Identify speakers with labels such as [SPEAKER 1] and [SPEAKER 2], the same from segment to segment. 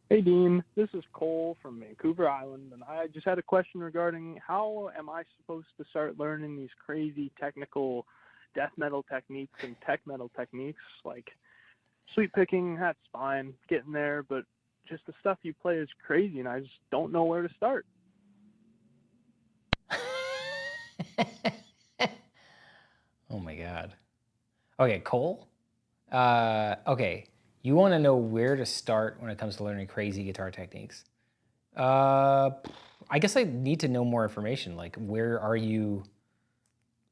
[SPEAKER 1] Hey Dean, this is Cole from Vancouver Island, and I just had a question regarding how am I supposed to start learning these crazy technical death metal techniques and tech metal techniques like sweep picking, that's fine, getting there, but just the stuff you play is crazy and I just don't know where to start.
[SPEAKER 2] Oh my God. Okay, Cole. Okay, you want to know where to start when it comes to learning crazy guitar techniques. Uh, I guess I need to know more information. Like, where are you?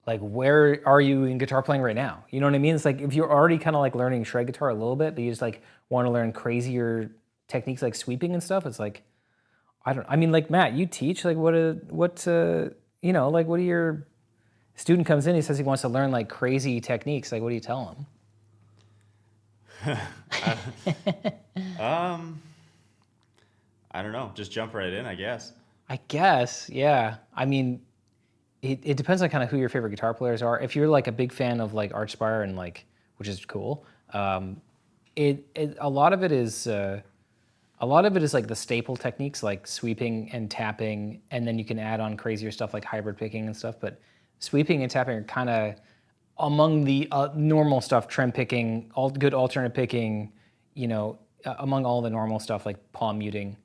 [SPEAKER 2] Like, where are you in guitar playing right now? You know what I mean? It's like if you're already kind of like learning shred guitar a little bit, but you just like want to learn crazier techniques like sweeping and stuff. It's like I don't. I mean, like Matt, you teach. Like, you know, like what do your student comes in? He says he wants to learn like crazy techniques. Like, what do you tell
[SPEAKER 3] Um, I don't know. Just jump right in, I guess.
[SPEAKER 2] I guess, yeah. I mean, it depends on kind of who your favorite guitar players are. If you're like a big fan of like Archspire and like, which is cool, a lot of it is like the staple techniques like sweeping and tapping, and then you can add on crazier stuff like hybrid picking and stuff. But sweeping and tapping are kind of among the normal stuff. Trem picking, all good alternate picking, you know, among all the normal stuff like palm muting.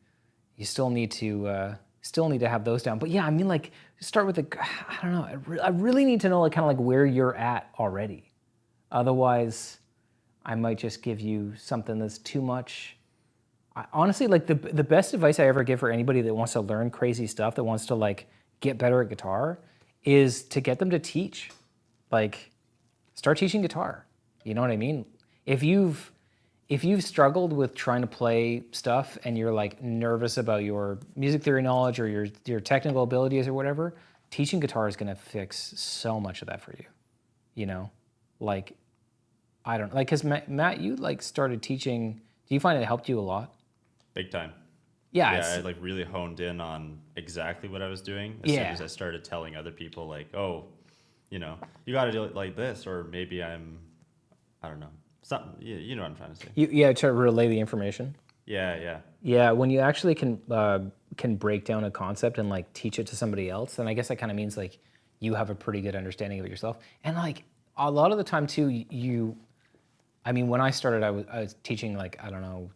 [SPEAKER 2] You still need to have those down. But yeah, I mean, like start with the. I don't know. I really need to know like kind of like where you're at already. Otherwise, I might just give you something that's too much. Honestly, like the best advice I ever give for anybody that wants to learn crazy stuff, that wants to like get better at guitar, is to get them to teach. Like, start teaching guitar. You know what I mean? If you've if you've struggled with trying to play stuff and you're like nervous about your music theory knowledge or your technical abilities or whatever, teaching guitar is going to fix so much of that for you. You know, like I don't like because Matt, you like started teaching. Do you find it helped you a lot?
[SPEAKER 3] Big time.
[SPEAKER 2] Yeah,
[SPEAKER 3] Yeah,
[SPEAKER 2] it's
[SPEAKER 3] I like really honed in on exactly what I was doing as soon
[SPEAKER 2] yeah.
[SPEAKER 3] as I started telling other people like, "Oh, you got to do it like this," or maybe I don't know, something. You know what I'm trying to say.
[SPEAKER 2] Yeah, to relay the information.
[SPEAKER 3] Yeah, yeah,
[SPEAKER 2] Yeah, when you actually can break down a concept and like teach it to somebody else, then I guess that kind of means like you have a pretty good understanding of it yourself. And like a lot of the time too, I mean, when I started, I was teaching like I don't know,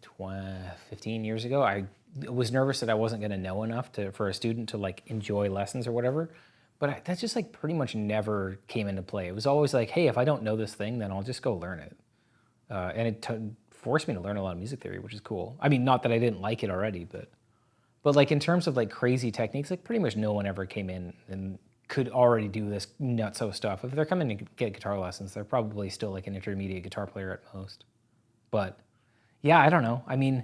[SPEAKER 2] 15 years ago. I was nervous that I wasn't going to know enough for a student to like enjoy lessons or whatever. But that just like pretty much never came into play. It was always like, hey, if I don't know this thing, then I'll just go learn it. And it forced me to learn a lot of music theory, which is cool. I mean, not that I didn't like it already, but like in terms of like crazy techniques, like pretty much no one ever came in and could already do this nutso stuff. If they're coming to get guitar lessons, they're probably still like an intermediate guitar player at most. But yeah, I don't know. I mean,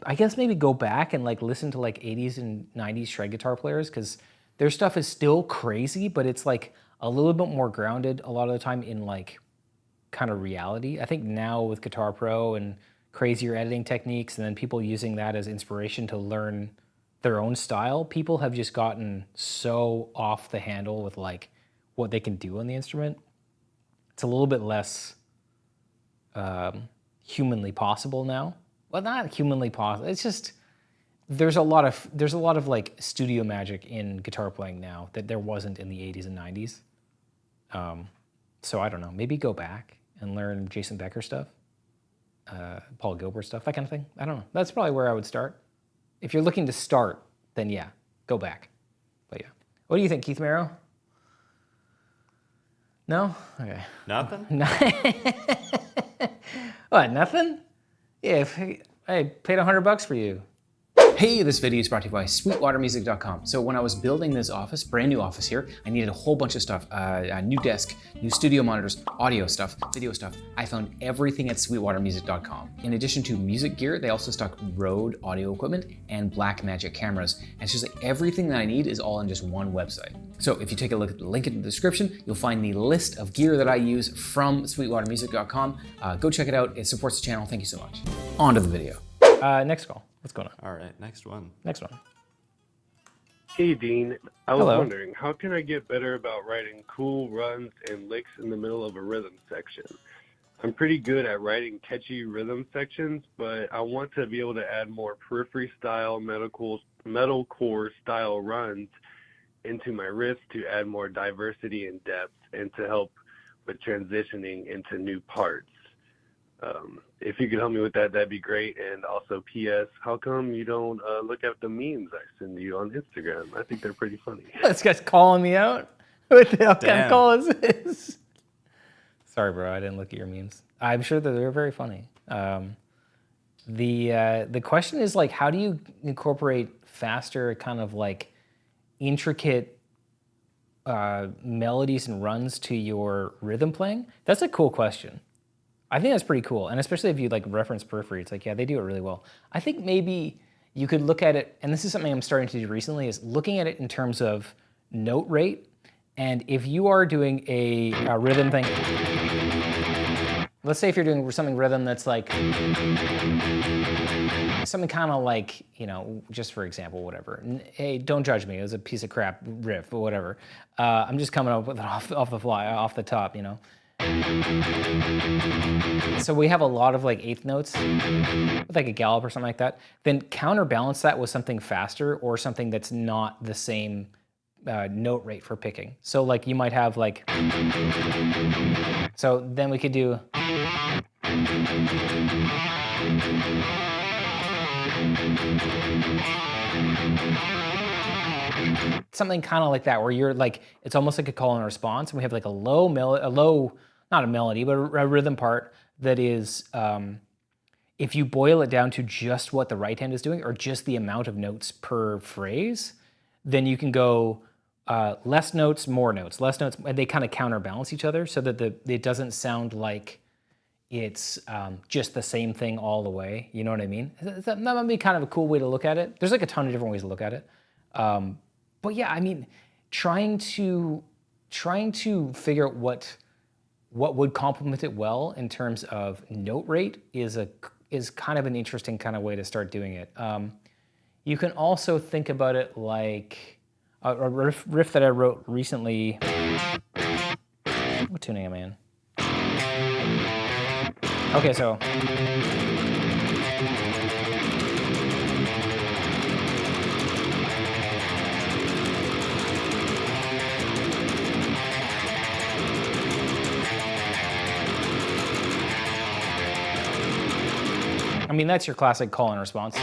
[SPEAKER 2] I guess maybe go back and like listen to like 80s and 90s shred guitar players because their stuff is still crazy, but it's like a little bit more grounded a lot of the time in like kind of reality. I think now with Guitar Pro and crazier editing techniques, and then people using that as inspiration to learn their own style, people have just gotten so off the handle with like what they can do on the instrument. It's a little bit less humanly possible now. Well, not humanly possible. It's just there's a lot of like studio magic in guitar playing now that there wasn't in the 80s and 90s. So I don't know. Maybe go back and learn Jason Becker stuff, Paul Gilbert stuff, that kind of thing. I don't know. That's probably where I would start. If you're looking to start, then yeah, go back. But yeah, what do you think, Keith Merrow? No? Okay.
[SPEAKER 3] nothing.
[SPEAKER 2] What? Nothing? Yeah. I paid $100 for you. Hey, this video is brought to you by Sweetwatermusic.com. So when I was building this office, brand new office here, I needed a whole bunch of stuff, a new desk, new studio monitors, audio stuff, video stuff. I found everything at Sweetwatermusic.com. In addition to music gear, they also stock Rode audio equipment and Blackmagic cameras. And it's just like everything that I need is all on just one website. So if you take a look at the link in the description, you'll find the list of gear that I use from Sweetwatermusic.com. Go check it out. It supports the channel. Thank you so much. On to the video. Next call. What's going on?
[SPEAKER 3] All right, next one.
[SPEAKER 2] Next one.
[SPEAKER 4] Hey Dean, I was
[SPEAKER 2] Hello.
[SPEAKER 4] wondering, how can I get better about writing cool runs and licks in the middle of a rhythm section? I'm pretty good at writing catchy rhythm sections, but I want to be able to add more periphery style, metalcore style runs into my riffs to add more diversity and depth and to help with transitioning into new parts. If you could help me with that, that'd be great. And also, P.S., how come you don't look at the memes I send you on Instagram? I think they're pretty funny.
[SPEAKER 2] This guy's calling me out. What the hell kind of
[SPEAKER 3] Damn.
[SPEAKER 2] call is this? Sorry, bro. I didn't look at your memes. I'm sure that they're very funny. The question is like, how do you incorporate faster, kind of like intricate melodies and runs to your rhythm playing? That's a cool question. I think that's pretty cool, and especially if you like reference periphery, it's like, yeah, they do it really well. I think maybe you could look at it, and this is something I'm starting to do recently, is looking at it in terms of note rate. And if you are doing a rhythm thing, let's say if you're doing something rhythm that's like, something kind of like, you know, just for example, whatever. Hey, don't judge me, it was a piece of crap riff, but whatever. I'm just coming up with it off the fly, off the top, you know. So we have a lot of like eighth notes with like a gallop or something like that. Then counterbalance that with something faster or something that's not the same note rate for picking. So like you might have like, so then we could do, something kind of like that, where you're like, it's almost like a call and response, and we have like not a melody, but a rhythm part that is, if you boil it down to just what the right hand is doing, or just the amount of notes per phrase, then you can go less notes, more notes, less notes, and they kind of counterbalance each other so that it doesn't sound like it's just the same thing all the way. You know what I mean? That might be kind of a cool way to look at it. There's like a ton of different ways to look at it. But yeah, I mean, trying to figure out what would complement it well in terms of note rate is kind of an interesting kind of way to start doing it. You can also think about it like a riff that I wrote recently. What tuning am I in? Okay, so. I mean, that's your classic call and response.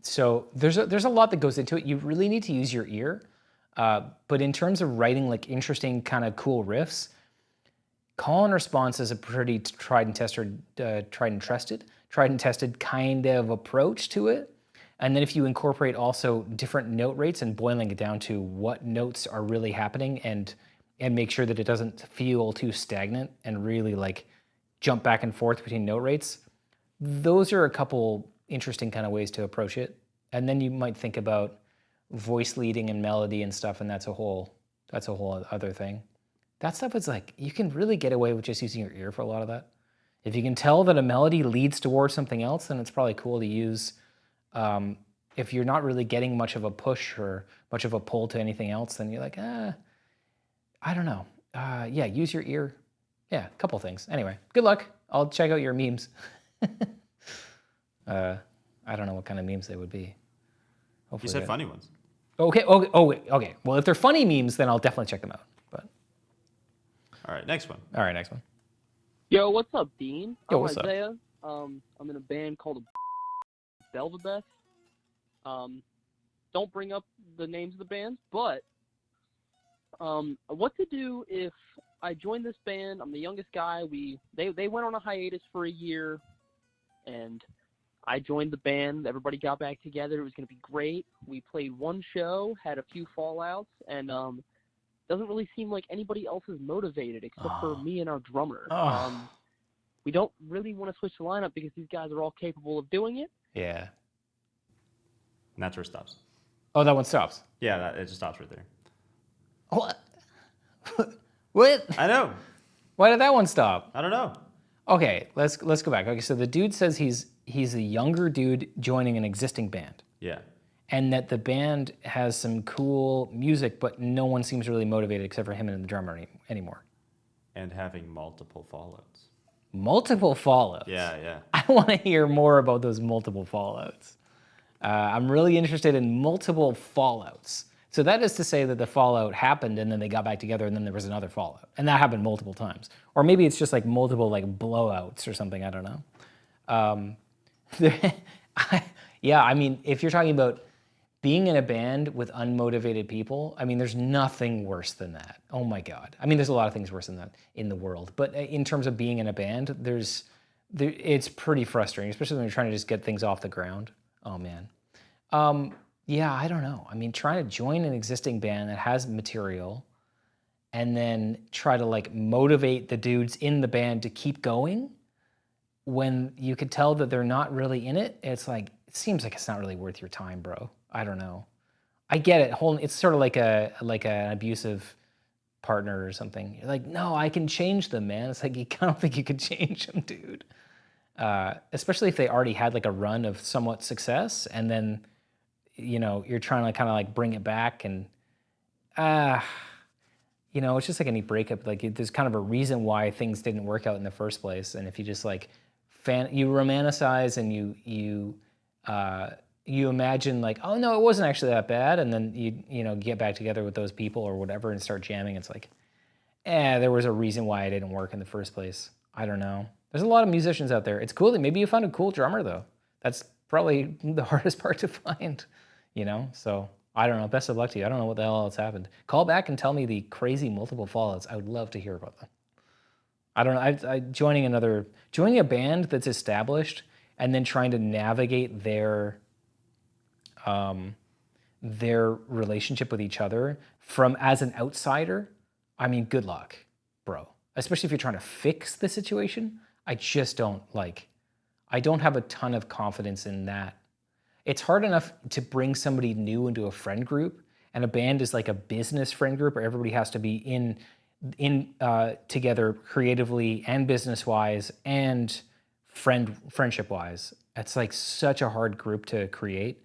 [SPEAKER 2] So there's a lot that goes into it. You really need to use your ear. But in terms of writing like interesting kind of cool riffs, call and response is a pretty tried and tested kind of approach to it. And then if you incorporate also different note rates and boiling it down to what notes are really happening and make sure that it doesn't feel too stagnant and really like jump back and forth between note rates, those are a couple interesting kind of ways to approach it. And then you might think about voice leading and melody and stuff, and that's a whole other thing. That stuff is like, you can really get away with just using your ear for a lot of that. If you can tell that a melody leads towards something else, then it's probably cool to use. If you're not really getting much of a push or much of a pull to anything else, then you're like, I don't know. Yeah, use your ear. Yeah, a couple things. Anyway, good luck. I'll check out your memes. I don't know what kind of memes they would be. Hopefully
[SPEAKER 3] You said funny ones.
[SPEAKER 2] Okay. Well, if they're funny memes, then I'll definitely check them out. But
[SPEAKER 3] All right, next one.
[SPEAKER 2] all right, next one.
[SPEAKER 1] Yo, what's up, Dean?
[SPEAKER 2] Yo,
[SPEAKER 1] I'm
[SPEAKER 2] what's up?
[SPEAKER 1] Isaiah. I'm in a band called Belvabeth. Don't bring up the names of the bands, but what to do if I join this band? I'm the youngest guy. They went on a hiatus for a year, and I joined the band. Everybody got back together. It was going to be great. We played one show, had a few fallouts, and doesn't really seem like anybody else is motivated except for me and our drummer. We don't really want to switch the lineup because these guys are all capable of doing it.
[SPEAKER 2] Yeah.
[SPEAKER 3] And that's where it stops.
[SPEAKER 2] Oh, that one stops.
[SPEAKER 3] Yeah, it just stops right there.
[SPEAKER 2] What? What?
[SPEAKER 3] I know.
[SPEAKER 2] Why did that one stop?
[SPEAKER 3] I don't know.
[SPEAKER 2] Okay, let's go back. Okay, so the dude says he's a younger dude joining an existing band.
[SPEAKER 3] Yeah.
[SPEAKER 2] and that the band has some cool music, but no one seems really motivated except for him and the drummer anymore.
[SPEAKER 3] And having multiple fallouts.
[SPEAKER 2] Multiple fallouts.
[SPEAKER 3] Yeah.
[SPEAKER 2] I want to hear more about those multiple fallouts. I'm really interested in multiple fallouts. So that is to say that the fallout happened and then they got back together and then there was another fallout. And that happened multiple times. Or maybe it's just like multiple like blowouts or something, I don't know. Yeah, I mean, if you're talking about being in a band with unmotivated people, I mean, there's nothing worse than that. Oh my God. I mean, there's a lot of things worse than that in the world. But in terms of being in a band, it's pretty frustrating, especially when you're trying to just get things off the ground. Oh man. Yeah, I don't know. I mean, trying to join an existing band that has material and then try to like motivate the dudes in the band to keep going when you could tell that they're not really in it, it's like, it seems like it's not really worth your time, bro. I don't know. I get it. It's sort of like an abusive partner or something. You're like, no, I can change them, man. It's like, I don't think you could change them, dude. Especially if they already had like a run of somewhat success and then, you know, you're trying to kind of like bring it back and, you know, it's just like any breakup. Like there's kind of a reason why things didn't work out in the first place. And if you just like you romanticize and you imagine like, oh no, it wasn't actually that bad. And then you know, get back together with those people or whatever and start jamming. It's like, there was a reason why it didn't work in the first place. I don't know. There's a lot of musicians out there. It's cool that maybe you found a cool drummer though. That's probably the hardest part to find, you know? So I don't know. Best of luck to you. I don't know what the hell else happened. Call back and tell me the crazy multiple fallouts. I would love to hear about them. I don't know. Joining a band that's established and then trying to navigate their relationship with each other from as an outsider. I mean, good luck, bro. Especially if you're trying to fix the situation. I don't have a ton of confidence in that. It's hard enough to bring somebody new into a friend group, and a band is like a business friend group where everybody has to be in together creatively and business-wise and friendship-wise. It's like such a hard group to create.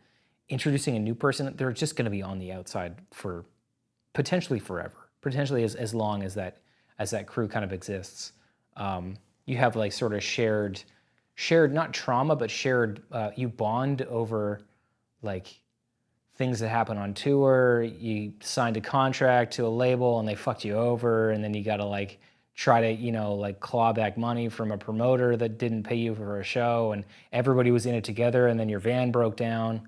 [SPEAKER 2] Introducing a new person, they're just going to be on the outside for potentially forever, potentially as long as that crew kind of exists. You have like sort of shared not trauma, but shared, you bond over like things that happen on tour. You signed a contract to a label and they fucked you over, and then you got to like try to, you know, like claw back money from a promoter that didn't pay you for a show, and everybody was in it together, and then your van broke down.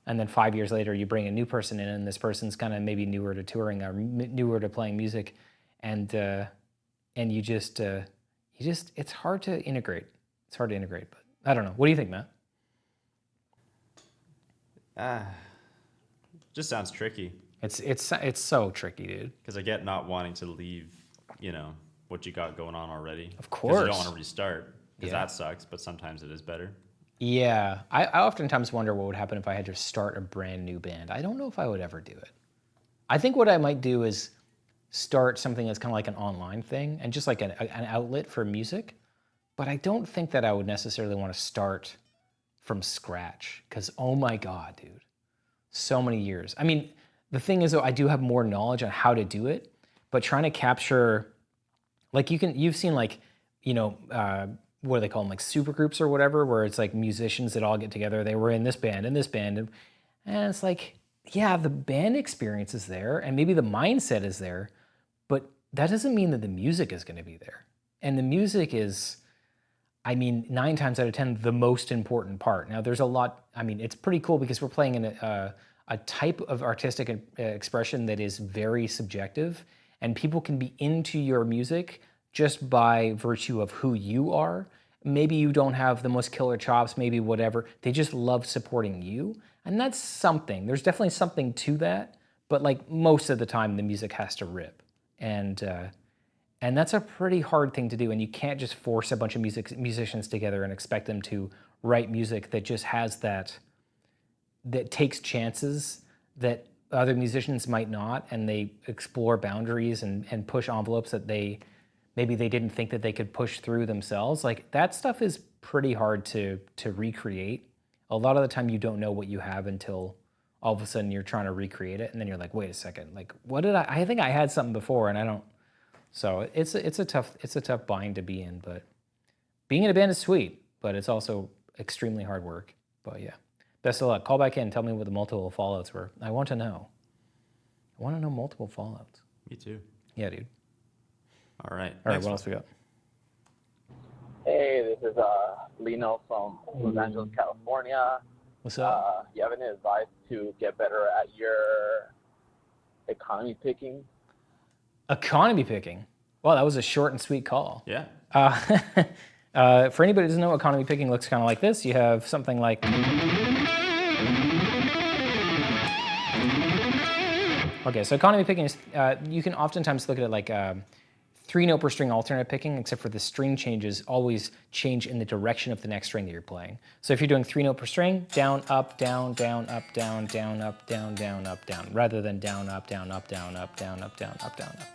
[SPEAKER 2] And then 5 years later, you bring a new person in, and this person's kind of maybe newer to touring or newer to playing music, and you just it's hard to integrate. It's hard to integrate, but I don't know. What do you think, Matt?
[SPEAKER 3] Just sounds tricky.
[SPEAKER 2] It's so tricky, dude.
[SPEAKER 3] Because I get not wanting to leave, you know, what you got going on already.
[SPEAKER 2] Of course.
[SPEAKER 3] Because you don't want to restart. Because
[SPEAKER 2] Yeah.
[SPEAKER 3] that sucks, but sometimes it is better.
[SPEAKER 2] Yeah, I oftentimes wonder what would happen if I had to start a brand new band. I don't know if I would ever do it. I think what I might do is start something that's kind of like an online thing and just like an outlet for music. But I don't think that I would necessarily want to start from scratch because, oh my God, dude, so many years. I mean, the thing is, though, I do have more knowledge on how to do it, but trying to capture, like you've seen like, you know, what do they call them, like super groups or whatever, where it's like musicians that all get together. They were in this band and it's like, yeah, the band experience is there and maybe the mindset is there, but that doesn't mean that the music is going to be there. And the music is, I mean, 9 times out of 10, the most important part. Now, there's a lot. I mean, it's pretty cool because we're playing in a type of artistic expression that is very subjective, and people can be into your music just by virtue of who you are. Maybe you don't have the most killer chops, maybe whatever. They just love supporting you, and that's something. There's definitely something to that, but like most of the time, the music has to rip, and that's a pretty hard thing to do, and you can't just force a bunch of musicians together and expect them to write music that just has that takes chances that other musicians might not, and they explore boundaries and push envelopes that maybe they didn't think that they could push through themselves. Like that stuff is pretty hard to recreate. A lot of the time you don't know what you have until all of a sudden you're trying to recreate it, and then you're like, wait a second, like what did I think I had something before and I don't. So it's a tough bind to be in, but being in a band is sweet, but it's also extremely hard work. But yeah, best of luck. Call back in, tell me what the multiple fallouts were. I want to know. I want to know multiple fallouts.
[SPEAKER 3] Me too.
[SPEAKER 2] Yeah, dude.
[SPEAKER 3] All right.
[SPEAKER 2] All right, what else we got?
[SPEAKER 5] Hey, this is Lino from Los Angeles, California.
[SPEAKER 2] What's up?
[SPEAKER 5] You have any advice to get better at your economy picking?
[SPEAKER 2] Economy picking. Wow, that was a short and sweet call.
[SPEAKER 3] Yeah.
[SPEAKER 2] For anybody who doesn't know, economy picking looks kind of like this. You have something like... Okay, so economy picking is, you can oftentimes look at it like 3-note per string alternate picking, except for the string changes always change in the direction of the next string that you're playing. So if you're doing 3-note per string, down, up, down, down, up, down, down, up, down, down, up, down, rather than down, up, down, up, down, up, down, up, down, up, down, up.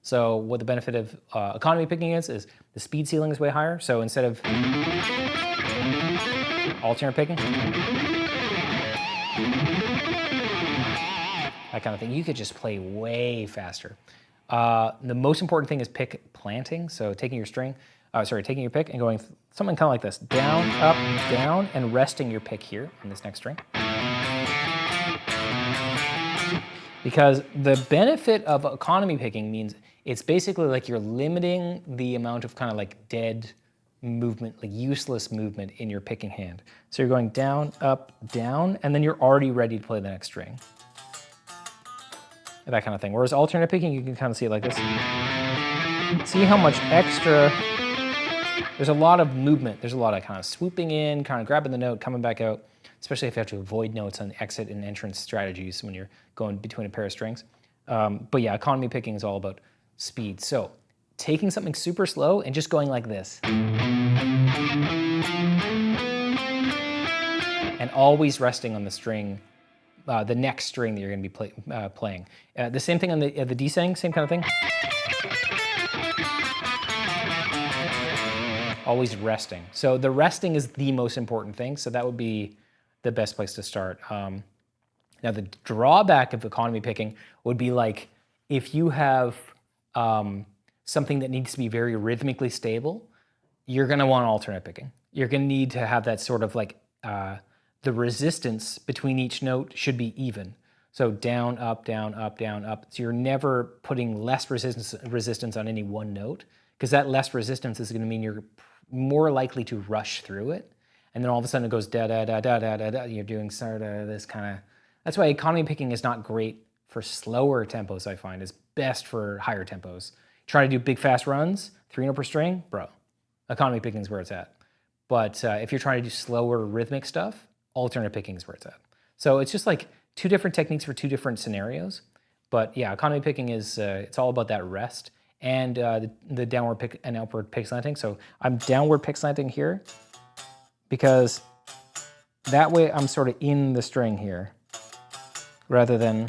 [SPEAKER 2] So what the benefit of economy picking is the speed ceiling is way higher. So instead of alternate picking, that kind of thing, you could just play way faster. The most important thing is pick planting. So taking your taking your pick and going something kind of like this, down, up, down, and resting your pick here in this next string. Because the benefit of economy picking means it's basically like you're limiting the amount of kind of like dead movement, like useless movement in your picking hand. So you're going down, up, down, and then you're already ready to play the next string. That kind of thing. Whereas alternate picking, you can kind of see it like this. See how much extra, there's a lot of movement. There's a lot of kind of swooping in, kind of grabbing the note, coming back out, especially if you have to avoid notes on exit and entrance strategies when you're going between a pair of strings. But yeah, economy picking is all about speed. So taking something super slow and just going like this. And always resting on the string, the next string that you're going to be playing. The same thing on the descending, same kind of thing. Always resting. So the resting is the most important thing. So that would be the best place to start. Now the drawback of economy picking would be like if you have something that needs to be very rhythmically stable, you're going to want alternate picking. You're going to need to have that sort of like the resistance between each note should be even. So down, up, down, up, down, up. So you're never putting less resistance on any one note, because that less resistance is going to mean you're more likely to rush through it. And then all of a sudden it goes da da da da da da da. You're doing sort of this kind of. That's why economy picking is not great for slower tempos. I find is best for higher tempos. Try to do big fast runs, 3-note per string, bro. Economy picking is where it's at. But if you're trying to do slower rhythmic stuff, alternate picking is where it's at. So it's just like two different techniques for two different scenarios. But yeah, economy picking is it's all about that rest and the downward pick and upward pick slanting. So I'm downward pick slanting here because that way I'm sort of in the string here rather than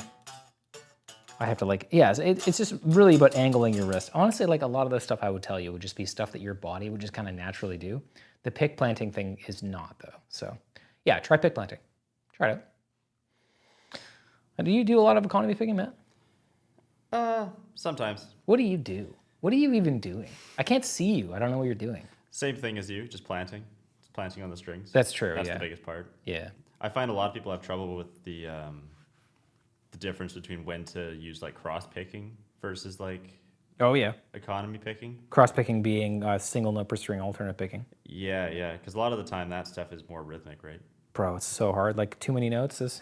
[SPEAKER 2] I have to like, yeah, it's just really about angling your wrist. Honestly, like a lot of the stuff I would tell you would just be stuff that your body would just kind of naturally do. The pick planting thing is not though. So yeah, try pick planting. Try it out. Do you do a lot of economy picking, Matt?
[SPEAKER 3] Sometimes.
[SPEAKER 2] What do you do? What are you even doing? I can't see you. I don't know what you're doing.
[SPEAKER 3] Same thing as you, just planting. Just planting on the strings.
[SPEAKER 2] That's true,
[SPEAKER 3] That's
[SPEAKER 2] yeah.
[SPEAKER 3] the biggest part.
[SPEAKER 2] Yeah.
[SPEAKER 3] I find a lot of people have trouble with the difference between when to use like cross picking versus like
[SPEAKER 2] Oh yeah.
[SPEAKER 3] economy picking.
[SPEAKER 2] Cross picking being single note per string alternate picking.
[SPEAKER 3] Yeah, because a lot of the time that stuff is more rhythmic, right?
[SPEAKER 2] Bro, it's so hard. Like too many notes is.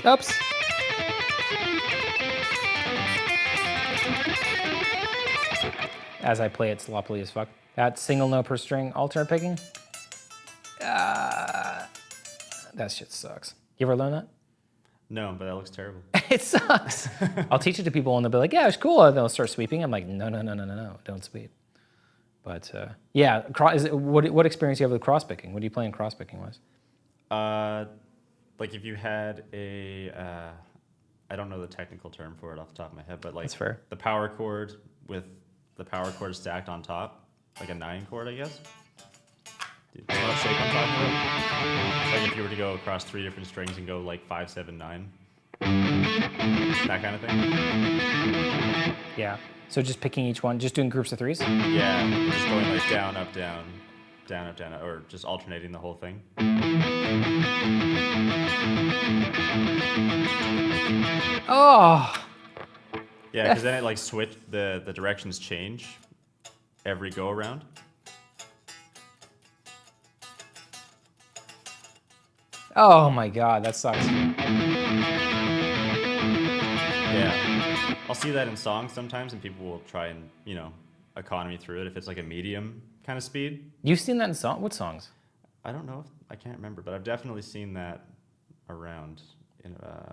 [SPEAKER 2] Oops. As I play it sloppily as fuck. That single note per string alternate picking. That shit sucks. You ever learn that?
[SPEAKER 3] No, but that looks terrible.
[SPEAKER 2] It sucks. I'll teach it to people and they'll be like, yeah, it's cool. And they'll start sweeping. I'm like, no, don't sweep. But yeah, what experience do you have with cross picking? What do you play in cross picking wise?
[SPEAKER 3] Like if you had a, I don't know the technical term for it off the top of my head, but like
[SPEAKER 2] That's fair.
[SPEAKER 3] the power chord with the power chord stacked on top, like a 9 chord, I guess. Do you know what shape I'm talking about? Like if you were to go across 3 different strings and go like 5, 7, 9. That kind of thing.
[SPEAKER 2] Yeah. So just picking each one, just doing groups of 3s?
[SPEAKER 3] Yeah, just going like down, up, down, down, up, down, or just alternating the whole thing.
[SPEAKER 2] Oh!
[SPEAKER 3] Yeah, because then it like the directions change every go around.
[SPEAKER 2] Oh my god, that sucks.
[SPEAKER 3] Yeah. I'll see that in songs sometimes, and people will try and, economy through it if it's like a medium kind of speed.
[SPEAKER 2] You've seen that in what songs?
[SPEAKER 3] I don't know. I can't remember, but I've definitely seen that around.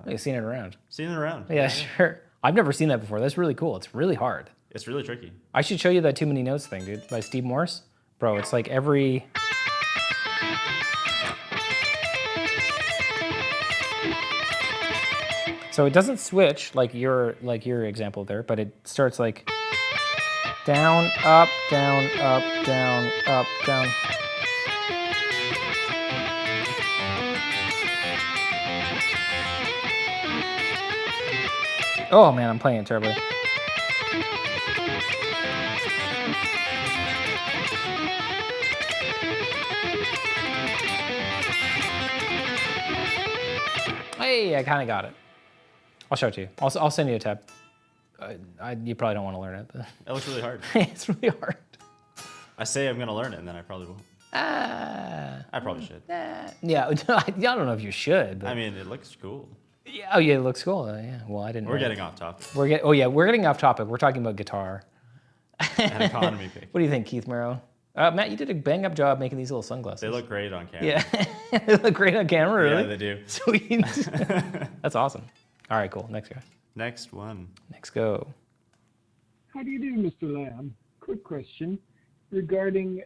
[SPEAKER 2] You've seen it around.
[SPEAKER 3] Seen it around.
[SPEAKER 2] Yeah, sure. I've never seen that before. That's really cool. It's really hard.
[SPEAKER 3] It's really tricky.
[SPEAKER 2] I should show you that Too Many Notes thing, dude, by Steve Morse. Bro, it's like every... So it doesn't switch like your example there, but it starts like down, up, down, up, down, up, down. Oh man, I'm playing it terribly. Hey, I kind of got it. I'll show it to you. I'll send you a tab. You probably don't want to learn it, but
[SPEAKER 3] That looks really hard.
[SPEAKER 2] it's really hard.
[SPEAKER 3] I say I'm going to learn it, and then I probably won't. I probably should.
[SPEAKER 2] Yeah, I don't know if you should. But
[SPEAKER 3] I mean, it looks cool.
[SPEAKER 2] yeah, oh yeah, it looks cool. Yeah. Well, I didn't.
[SPEAKER 3] We're
[SPEAKER 2] know.
[SPEAKER 3] getting off topic.
[SPEAKER 2] We're getting off topic. We're talking about guitar.
[SPEAKER 3] An economy pick.
[SPEAKER 2] What do you think, Keith Merrow? Matt, you did a bang up job making these little sunglasses.
[SPEAKER 3] They look great on camera.
[SPEAKER 2] Yeah, they look great on camera. Really?
[SPEAKER 3] Yeah, they do.
[SPEAKER 2] Sweet. That's awesome. All right, cool. Next guy.
[SPEAKER 3] Next one.
[SPEAKER 2] Next go.
[SPEAKER 6] How do you do, Mr. Lamb? Quick question regarding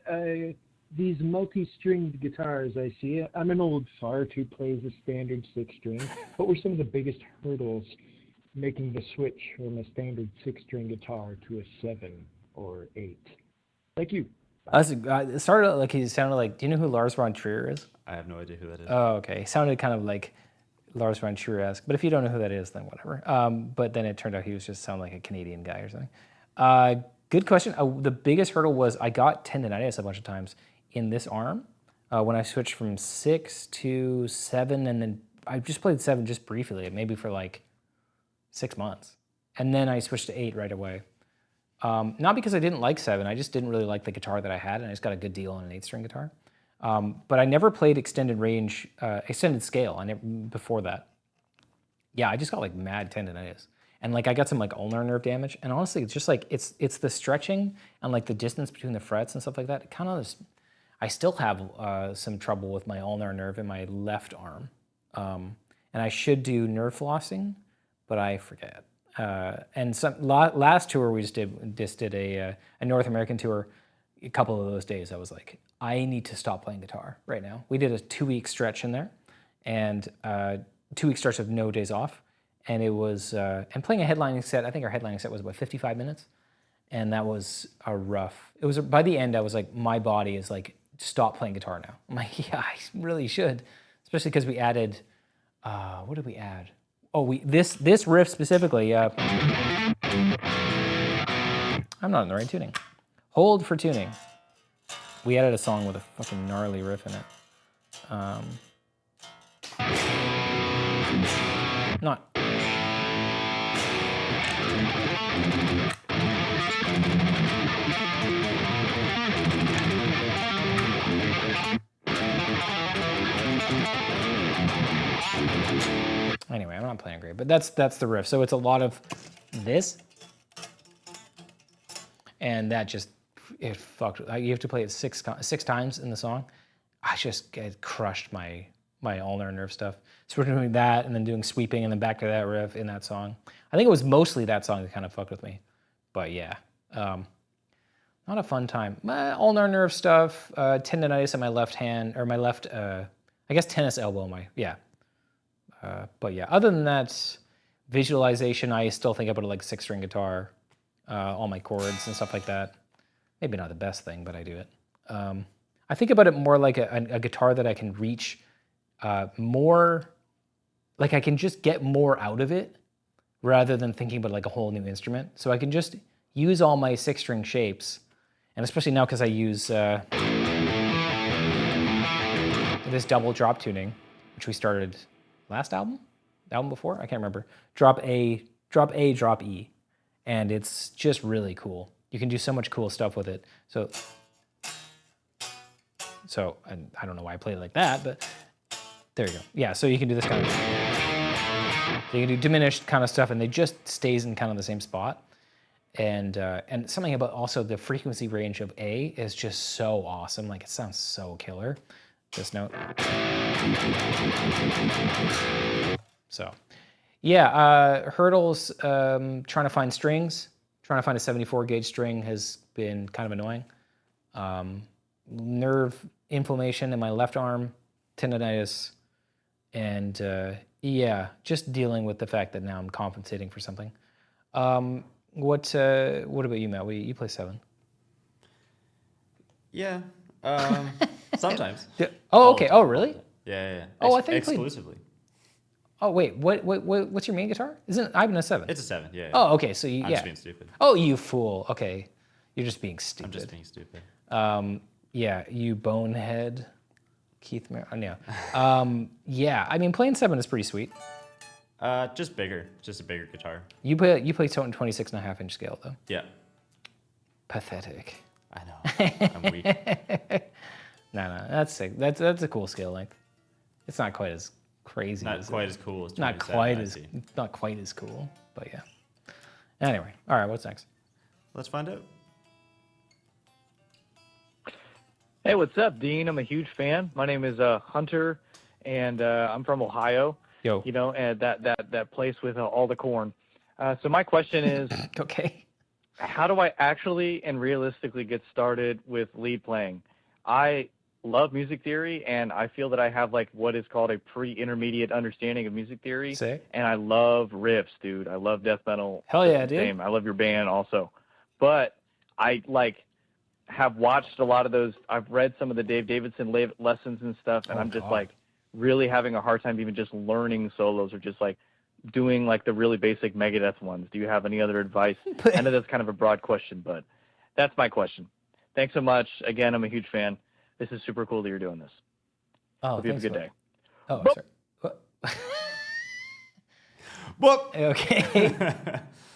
[SPEAKER 6] these multi-stringed guitars I see. I'm an old fart who plays a standard 6-string. What were some of the biggest hurdles making the switch from a standard 6-string guitar to a 7 or 8? Thank you.
[SPEAKER 2] It started out like he sounded like. Do you know who Lars von Trier is?
[SPEAKER 3] I have no idea who that is.
[SPEAKER 2] Oh, okay. He sounded kind of like Lars von Trier-esque. But if you don't know who that is, then whatever. But then it turned out he was just sounding like a Canadian guy or something. Good question. The biggest hurdle was I got tendonitis a bunch of times in this arm when I switched from 6 to 7, and then I just played 7 just briefly, maybe for like 6 months. And then I switched to 8 right away. Not because I didn't like 7, I just didn't really like the guitar that I had, and I just got a good deal on an 8-string guitar. But I never played extended range, extended scale. Before that. Yeah, I just got like mad tendonitis, and like I got some like ulnar nerve damage. And honestly, it's just like it's the stretching and like the distance between the frets and stuff like that. It kind of I still have some trouble with my ulnar nerve in my left arm, and I should do nerve flossing, but I forget. And last tour we just did a North American tour. A couple of those days I was like, I need to stop playing guitar right now. We did a 2-week stretch in there, and 2-week stretch of no days off, and it was and playing a headlining set. I think our headlining set was about 55 minutes, and that was a rough. It was by the end I was like, my body is like, stop playing guitar now. I'm like, yeah, I really should, especially because we added. What did we add? Oh, this riff specifically. I'm not in the right tuning. Hold for tuning. We added a song with a fucking gnarly riff in it. Not. Anyway, I'm not playing great, but that's the riff. So it's a lot of this, and that just it fucked. You have to play it six times in the song. I just it crushed my ulnar nerve stuff. So we're doing that, and then doing sweeping, and then back to that riff in that song. I think it was mostly that song that kind of fucked with me, but yeah, not a fun time. My ulnar nerve stuff, tendonitis in my left hand or my left, I guess tennis elbow. But yeah, other than that, visualization, I still think about it like 6-string guitar. all my chords and stuff like that. Maybe not the best thing, but I do it. I think about it more like a guitar that I can reach more, like I can just get more out of it rather than thinking about like a whole new instrument. So I can just use all my 6-string shapes, and especially now because I use this double drop tuning, which we started last album, the album before, I can't remember. Drop A, drop E, and it's just really cool. You can do so much cool stuff with it. So and I don't know why I played it like that, but there you go. Yeah, so you can do this kind of, so you can do diminished kind of stuff, and it just stays in kind of the same spot. And something about also the frequency range of A is just so awesome. Like it sounds so killer. This note. So, yeah, hurdles. Trying to find strings. Trying to find a 74 gauge string has been kind of annoying. Nerve inflammation in my left arm, tendonitis, and yeah, just dealing with the fact that now I'm compensating for something. What about you, Matt? You play 7?
[SPEAKER 3] Yeah. Sometimes.
[SPEAKER 2] Oh, okay. Oh, really?
[SPEAKER 3] Yeah.
[SPEAKER 2] Oh, I think you played-
[SPEAKER 3] exclusively.
[SPEAKER 2] Oh, wait. What's your main guitar? Isn't it Ivan a 7?
[SPEAKER 3] It's a 7. Yeah.
[SPEAKER 2] Oh, okay. So I'm
[SPEAKER 3] just being stupid.
[SPEAKER 2] Oh, you fool. Okay, you're just being stupid.
[SPEAKER 3] I'm just being stupid.
[SPEAKER 2] Yeah, you bonehead, Keith. Yeah. Yeah. I mean, playing 7 is pretty sweet.
[SPEAKER 3] Just bigger. Just a bigger guitar.
[SPEAKER 2] You play 26.5-inch scale though.
[SPEAKER 3] Yeah.
[SPEAKER 2] Pathetic.
[SPEAKER 3] I know. I'm weak.
[SPEAKER 2] No, that's sick. That's a cool scale length. It's not quite as crazy.
[SPEAKER 3] Not quite as cool as
[SPEAKER 2] not
[SPEAKER 3] 27,
[SPEAKER 2] quite as cool, but yeah. Anyway, all right. What's next?
[SPEAKER 3] Let's find out.
[SPEAKER 7] Hey, what's up, Dean? I'm a huge fan. My name is Hunter, and I'm from Ohio.
[SPEAKER 2] Yo.
[SPEAKER 7] You know, and that place with all the corn. So my question is,
[SPEAKER 2] Okay.
[SPEAKER 7] how do I actually and realistically get started with lead playing? I love music theory, and I feel that I have like what is called a pre-intermediate understanding of music theory.
[SPEAKER 2] Sick.
[SPEAKER 7] And I love riffs, dude. I love death metal.
[SPEAKER 2] Hell yeah, dude.
[SPEAKER 7] Same. I love your band also. But I have watched a lot of those. I've read some of the Dave Davidson lessons and stuff, and I'm just like really having a hard time even just learning solos or just like doing like the really basic Megadeth ones. Do you have any other advice? I know that's kind of a broad question, but that's my question. Thanks so much. Again, I'm a huge fan. This is super cool that you're doing this.
[SPEAKER 2] Oh,
[SPEAKER 7] Hope you have a good day.
[SPEAKER 2] Oh,
[SPEAKER 7] Boop.
[SPEAKER 2] sorry.
[SPEAKER 3] Whoop.
[SPEAKER 2] Okay.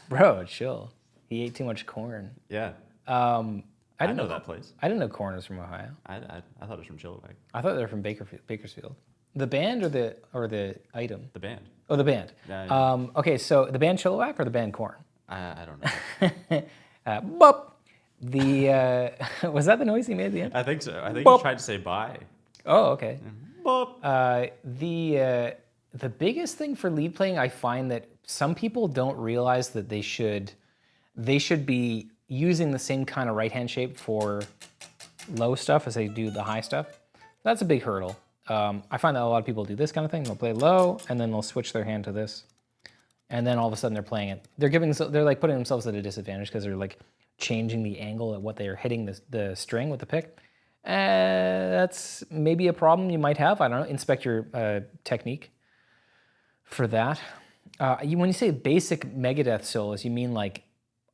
[SPEAKER 2] Bro, chill. He ate too much corn.
[SPEAKER 3] Yeah.
[SPEAKER 2] I didn't
[SPEAKER 3] know that place.
[SPEAKER 2] I didn't know corn was from Ohio.
[SPEAKER 3] I thought it was from Chilliwack.
[SPEAKER 2] I thought they were from Bakersfield. The band or the item?
[SPEAKER 3] The band.
[SPEAKER 2] Oh, the band.
[SPEAKER 3] Yeah.
[SPEAKER 2] Okay, so the band Chilliwack or the band Corn?
[SPEAKER 3] I don't know.
[SPEAKER 2] Bop. The was that the noise he made at the end?
[SPEAKER 3] I think so. I think
[SPEAKER 2] Bop.
[SPEAKER 3] he tried to say bye.
[SPEAKER 2] Oh, okay.
[SPEAKER 3] Bop.
[SPEAKER 2] The biggest thing for lead playing, I find that some people don't realize that they should be using the same kind of right hand shape for low stuff as they do the high stuff. That's a big hurdle. I find that a lot of people do this kind of thing. They'll play low and then they'll switch their hand to this, and then all of a sudden they're playing it. They're like putting themselves at a disadvantage because they're like changing the angle at what they are hitting the string with the pick. That's maybe a problem you might have. I don't know. Inspect your technique for that. When you say basic Megadeth solos, you mean like,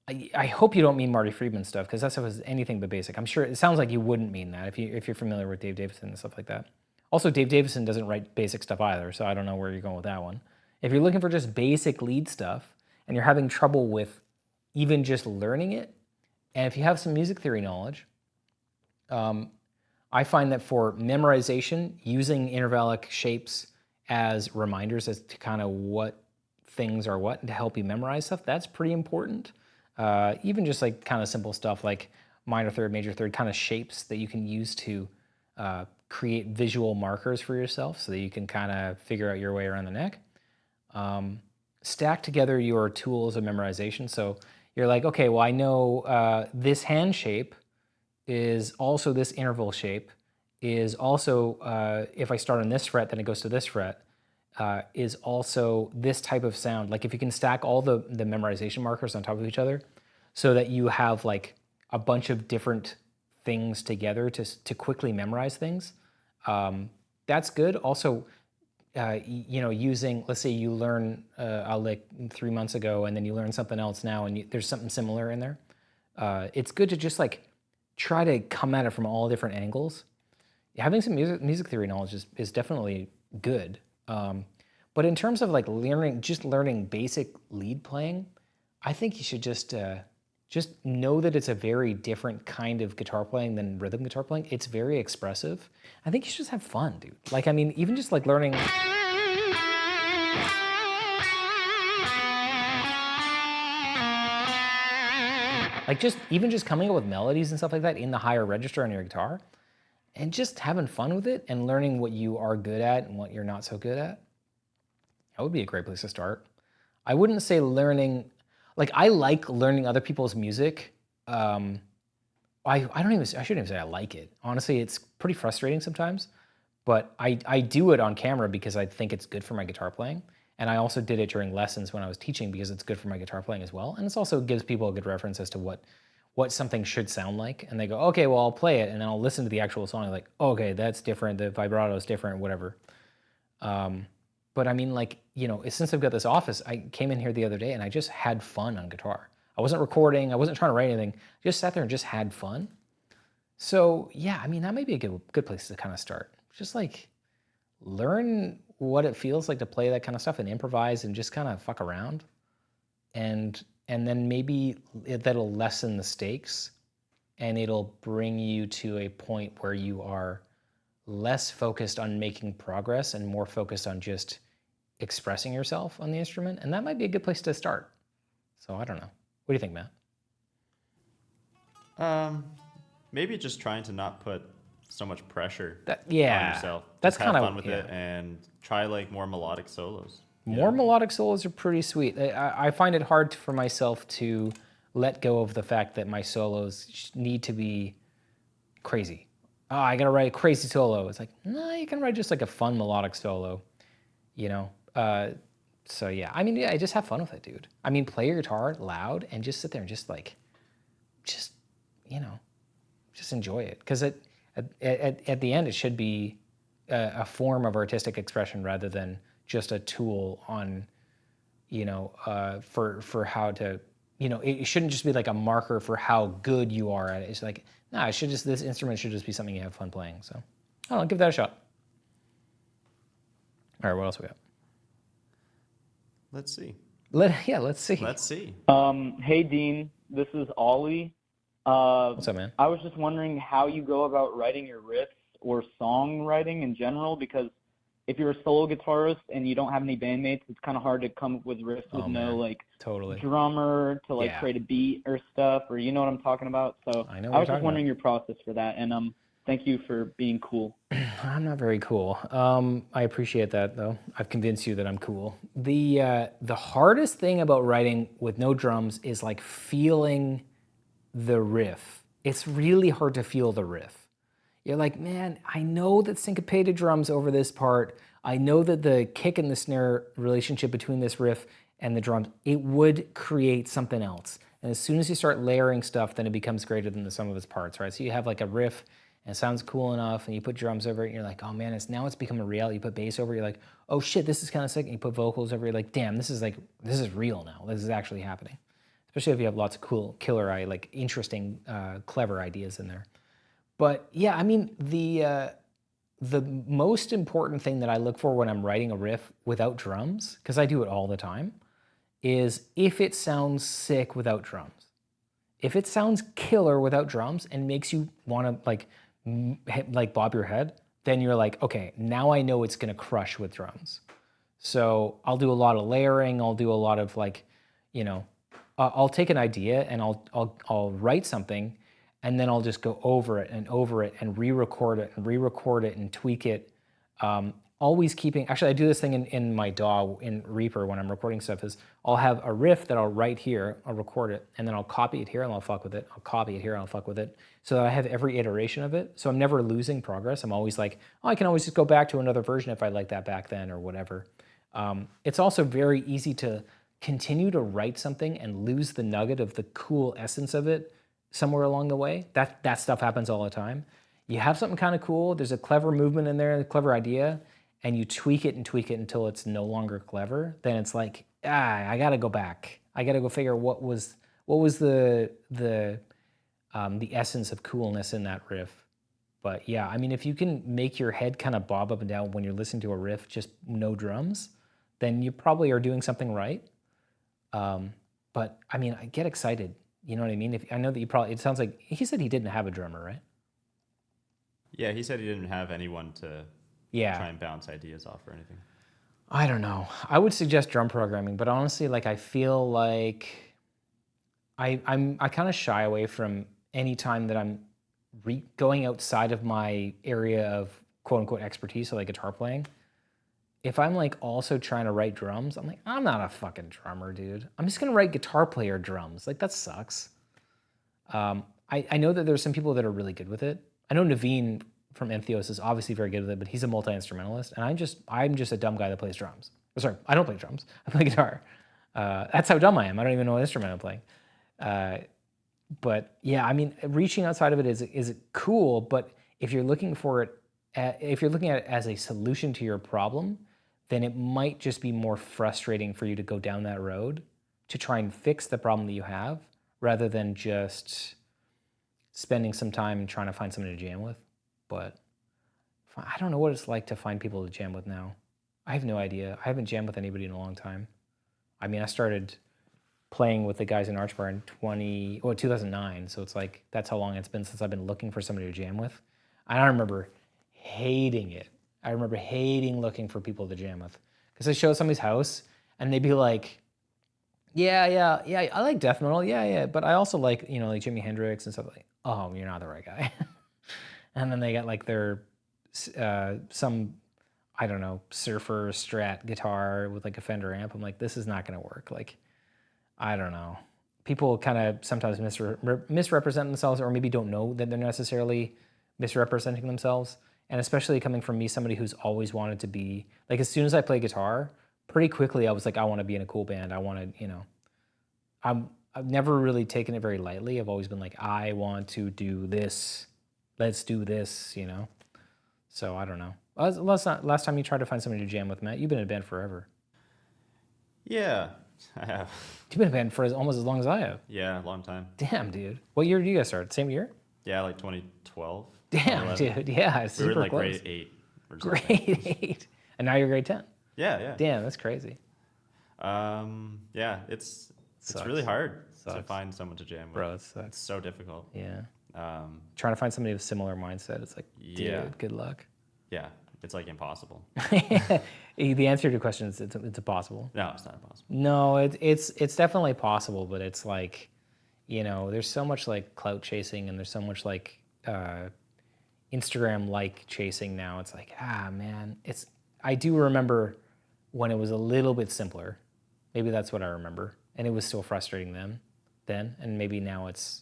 [SPEAKER 2] I hope you don't mean Marty Friedman stuff, because that stuff is anything but basic. I'm sure it sounds like you wouldn't mean that if you're familiar with Dave Davidson and stuff like that. Also, Dave Davidson doesn't write basic stuff either, so I don't know where you're going with that one. If you're looking for just basic lead stuff and you're having trouble with even just learning it, and if you have some music theory knowledge, I find that for memorization, using intervallic shapes as reminders as to kind of what things are what and to help you memorize stuff, that's pretty important. Even just like kind of simple stuff like minor third, major third kind of shapes that you can use to create visual markers for yourself so that you can kind of figure out your way around the neck. Stack together your tools of memorization. So you're like, okay, well, I know this hand shape is also this interval shape, is also, if I start on this fret, then it goes to this fret, is also this type of sound. Like if you can stack all the memorization markers on top of each other, so that you have like a bunch of different things together to quickly memorize things. That's good. Also, using, let's say you learn a lick 3 months ago and then you learn something else now and there's something similar in there. It's good to just like try to come at it from all different angles. Having some music theory knowledge is definitely good. But in terms of like learning basic lead playing, I think you should just know that it's a very different kind of guitar playing than rhythm guitar playing. It's very expressive. I think you should just have fun, dude. Like, I mean, even just like learning. Like even just coming up with melodies and stuff like that in the higher register on your guitar and just having fun with it and learning what you are good at and what you're not so good at. That would be a great place to start. I wouldn't say learning, like I like learning other people's music. I shouldn't even say I like it. Honestly, it's pretty frustrating sometimes, but I do it on camera because I think it's good for my guitar playing. And I also did it during lessons when I was teaching because it's good for my guitar playing as well. And it also gives people a good reference as to what something should sound like. And they go, okay, well, I'll play it. And then I'll listen to the actual song. Like, oh, okay, that's different. The vibrato is different, whatever. But I mean, like, since I've got this office, I came in here the other day and I just had fun on guitar. I wasn't recording. I wasn't trying to write anything. I just sat there and just had fun. So yeah, I mean, that might be a good place to kind of start. Just like learn what it feels like to play that kind of stuff and improvise and just kind of fuck around. And then maybe that'll lessen the stakes and it'll bring you to a point where you are less focused on making progress and more focused on just expressing yourself on the instrument. And that might be a good place to start. So I don't know. What do you think, Matt?
[SPEAKER 3] Maybe just trying to not put so much pressure on yourself.
[SPEAKER 2] That's
[SPEAKER 3] kind
[SPEAKER 2] of
[SPEAKER 3] fun with it and try like more melodic solos.
[SPEAKER 2] More melodic solos are pretty sweet. I find it hard for myself to let go of the fact that my solos need to be crazy. Oh, I gotta write a crazy solo. It's like, no, you can write just like a fun melodic solo, So yeah, I mean, yeah, just have fun with it, dude. I mean, play your guitar loud and just sit there and just enjoy it. Because at the end, it should be a form of artistic expression rather than just a tool on, for how to, it shouldn't just be like a marker for how good you are at it. It's like, nah, this instrument should just be something you have fun playing. So, I don't know, give that a shot. All right, what else we got?
[SPEAKER 3] Let's see.
[SPEAKER 2] Let's see.
[SPEAKER 3] Let's see.
[SPEAKER 7] Hey, Dean. This is Ollie.
[SPEAKER 2] What's up, man?
[SPEAKER 7] I was just wondering how you go about writing your riffs or songwriting in general, because if you're a solo guitarist and you don't have any bandmates, it's kind of hard to come up with riffs with
[SPEAKER 2] totally
[SPEAKER 7] drummer to create a beat or stuff, or you know what I'm talking about. So I was just wondering your process for that, and thank you for being cool.
[SPEAKER 2] I'm not very cool. I appreciate that, though. I've convinced you that I'm cool. The hardest thing about writing with no drums is like feeling the riff. It's really hard to feel the riff. You're like, man, I know that syncopated drums over this part. I know that the kick and the snare relationship between this riff and the drums, it would create something else. And as soon as you start layering stuff, then it becomes greater than the sum of its parts, right? So you have like a riff and it sounds cool enough and you put drums over it and you're like, oh man, it's become a reality. You put bass over it, you're like, oh shit, this is kind of sick. And you put vocals over it, you're like, damn, this is real now. This is actually happening. Especially if you have lots of cool, interesting, clever ideas in there. But yeah, I mean, the most important thing that I look for when I'm writing a riff without drums, because I do it all the time, is if it sounds sick without drums. If it sounds killer without drums and makes you want to bob your head, then you're like, okay, now I know it's gonna crush with drums. So I'll do a lot of layering. I'll do a lot of I'll take an idea and I'll write something, and then I'll just go over it and re-record it and tweak it. Always keeping, actually I do this thing in my DAW in Reaper when I'm recording stuff, is I'll have a riff that I'll write here, I'll record it, and then I'll copy it here and I'll fuck with it. I'll copy it here and I'll fuck with it. So that I have every iteration of it. So I'm never losing progress. I'm always like, oh, I can always just go back to another version if I like that back then or whatever. It's also very easy to continue to write something and lose the nugget of the cool essence of it somewhere along the way. That stuff happens all the time. You have something kind of cool, there's a clever movement in there, a clever idea, and you tweak it until it's no longer clever, then it's like, I gotta go back. I gotta go figure what was the essence of coolness in that riff. But yeah, I mean, if you can make your head kind of bob up and down when you're listening to a riff, just no drums, then you probably are doing something right. But I mean, I get excited. You know what I mean? I know that it sounds like, he said he didn't have a drummer, right?
[SPEAKER 3] Yeah, he said he didn't have anyone to try and bounce ideas off or anything.
[SPEAKER 2] I don't know. I would suggest drum programming, but honestly, like I feel like I kind of shy away from any time that I'm going outside of my area of quote unquote expertise, so like guitar playing. If I'm like also trying to write drums, I'm like, I'm not a fucking drummer, dude. I'm just gonna write guitar player drums. Like that sucks. I know that there's some people that are really good with it. I know Naveen from Entheos is obviously very good with it, but he's a multi-instrumentalist, and I'm just a dumb guy that plays drums. Sorry, I don't play drums. I play guitar. That's how dumb I am. I don't even know what instrument I'm playing. But yeah, I mean, reaching outside of it is cool. But if you're looking for it, if you're looking at it as a solution to your problem, then it might just be more frustrating for you to go down that road to try and fix the problem that you have, rather than just spending some time trying to find somebody to jam with. But I don't know what it's like to find people to jam with now. I have no idea. I haven't jammed with anybody in a long time. I mean, I started playing with the guys in Archbar in 2009, so it's like that's how long it's been since I've been looking for somebody to jam with. And I remember hating it. I remember hating looking for people to jam with, because I show somebody's house and they'd be like, yeah, I like death metal, yeah, but I also like, like Jimi Hendrix and stuff. Like, oh, you're not the right guy. And then they got like their some, I don't know, surfer Strat guitar with like a Fender amp. I'm like, this is not gonna work. Like, I don't know. People kind of sometimes misrepresent themselves, or maybe don't know that they're necessarily misrepresenting themselves. And especially coming from me, somebody who's always wanted to be, like, as soon as I play guitar, pretty quickly I was like, I want to be in a cool band. I want to, I've never really taken it very lightly. I've always been like, I want to do this. Let's do this, So I don't know. Last time you tried to find somebody to jam with, Matt, you've been in a band forever.
[SPEAKER 3] Yeah, I have.
[SPEAKER 2] You've been in a band for almost as long as I have.
[SPEAKER 3] Yeah, a long time.
[SPEAKER 2] Damn, dude. What year did you guys start? Same year?
[SPEAKER 3] Yeah, like 2012.
[SPEAKER 2] Damn, dude. Yeah, it's super
[SPEAKER 3] we were in like
[SPEAKER 2] close.
[SPEAKER 3] grade 8 or something.
[SPEAKER 2] Grade 8. And now you're grade 10.
[SPEAKER 3] Yeah.
[SPEAKER 2] Damn, that's crazy.
[SPEAKER 3] Yeah, it's really hard to find someone to jam with.
[SPEAKER 2] Bro, it sucks.
[SPEAKER 3] It's so difficult.
[SPEAKER 2] Yeah. Trying to find somebody with a similar mindset, it's like, dude, good luck.
[SPEAKER 3] Yeah, it's like impossible.
[SPEAKER 2] The answer to your question is it's impossible.
[SPEAKER 3] No, it's not impossible.
[SPEAKER 2] No, it's definitely possible, but it's like, there's so much like clout chasing, and there's so much like Instagram like chasing now. It's like, man, I do remember when it was a little bit simpler. Maybe that's what I remember. And it was still frustrating then. And maybe now it's,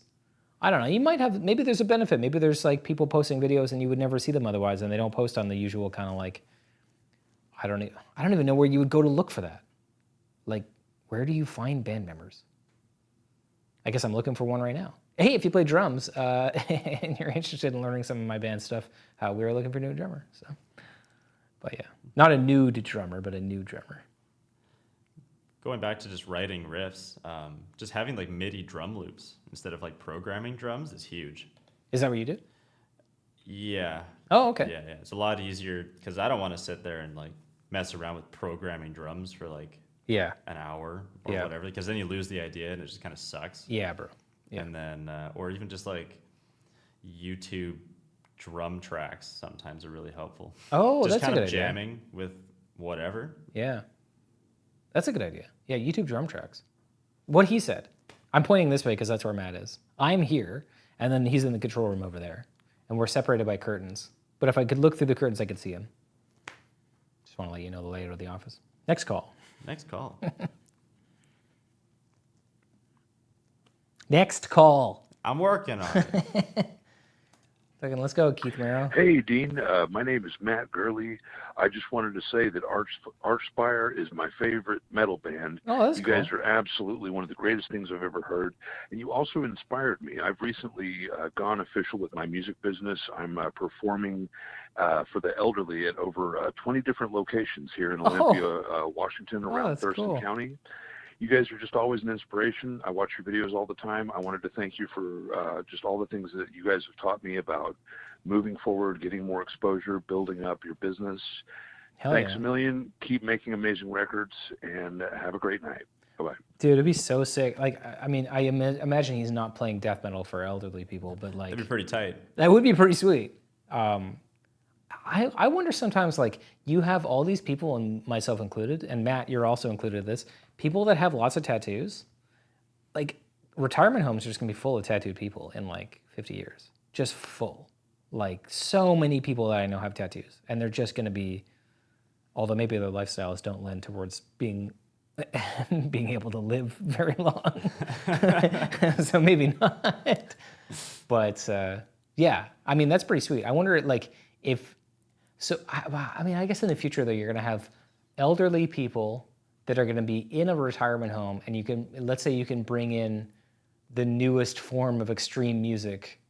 [SPEAKER 2] I don't know. You might have, maybe there's a benefit. Maybe there's like people posting videos and you would never see them otherwise, and they don't post on the usual kind of like, I don't even know where you would go to look for that. Like, where do you find band members? I guess I'm looking for one right now. Hey, if you play drums and you're interested in learning some of my band stuff, we are looking for a new drummer. So, but yeah, not a nude drummer, but a new drummer.
[SPEAKER 3] Going back to just writing riffs, just having like MIDI drum loops instead of like programming drums is huge.
[SPEAKER 2] Is that what you do?
[SPEAKER 3] Yeah.
[SPEAKER 2] Oh, okay.
[SPEAKER 3] Yeah. It's a lot easier because I don't want to sit there and like mess around with programming drums for like an hour or whatever, because then you lose the idea and it just kind of sucks.
[SPEAKER 2] Yeah, bro. Yeah.
[SPEAKER 3] And then, or even just like YouTube drum tracks sometimes are really helpful.
[SPEAKER 2] Oh,
[SPEAKER 3] just
[SPEAKER 2] that's
[SPEAKER 3] kind
[SPEAKER 2] a
[SPEAKER 3] of
[SPEAKER 2] good idea.
[SPEAKER 3] jamming with whatever.
[SPEAKER 2] Yeah. That's a good idea. Yeah, YouTube drum tracks. What he said. I'm pointing this way because that's where Matt is. I'm here, and then he's in the control room over there. And we're separated by curtains. But if I could look through the curtains, I could see him. Just want to let you know the layout of the office. Next call.
[SPEAKER 3] Next call.
[SPEAKER 2] Next call.
[SPEAKER 3] I'm working on it.
[SPEAKER 2] Fucking let's go, Keith Merrow.
[SPEAKER 8] Hey, Dean. My name is Matt Gurley. I just wanted to say that Archspire is my favorite metal band.
[SPEAKER 2] Oh, that's
[SPEAKER 8] You
[SPEAKER 2] cool.
[SPEAKER 8] guys are absolutely one of the greatest things I've ever heard. And you also inspired me. I've recently gone official with my music business. I'm performing for the elderly at over 20 different locations here in Olympia, Washington, around
[SPEAKER 2] that's
[SPEAKER 8] Thurston
[SPEAKER 2] cool.
[SPEAKER 8] County. You guys are just always an inspiration. I watch your videos all the time. I wanted to thank you for just all the things that you guys have taught me about moving forward, getting more exposure, building up your business. Thanks a million. Keep making amazing records, and have a great night. Bye-bye.
[SPEAKER 2] Dude, it'd be so sick. Like, I mean, I imagine he's not playing death metal for elderly people, but like...
[SPEAKER 3] That'd be pretty tight.
[SPEAKER 2] That would be pretty sweet. I wonder sometimes, like, you have all these people, and myself included, and Matt, you're also included in this, people that have lots of tattoos. Like, retirement homes are just going to be full of tattooed people in, like, 50 years. Just full. Like, so many people that I know have tattoos. And they're just going to be, although maybe their lifestyles don't lend towards being able to live very long. So maybe not. But, yeah, I mean, that's pretty sweet. I wonder, like, if... So, I mean, I guess in the future, though, you're going to have elderly people that are going to be in a retirement home, and you can, let's say you can bring in the newest form of extreme music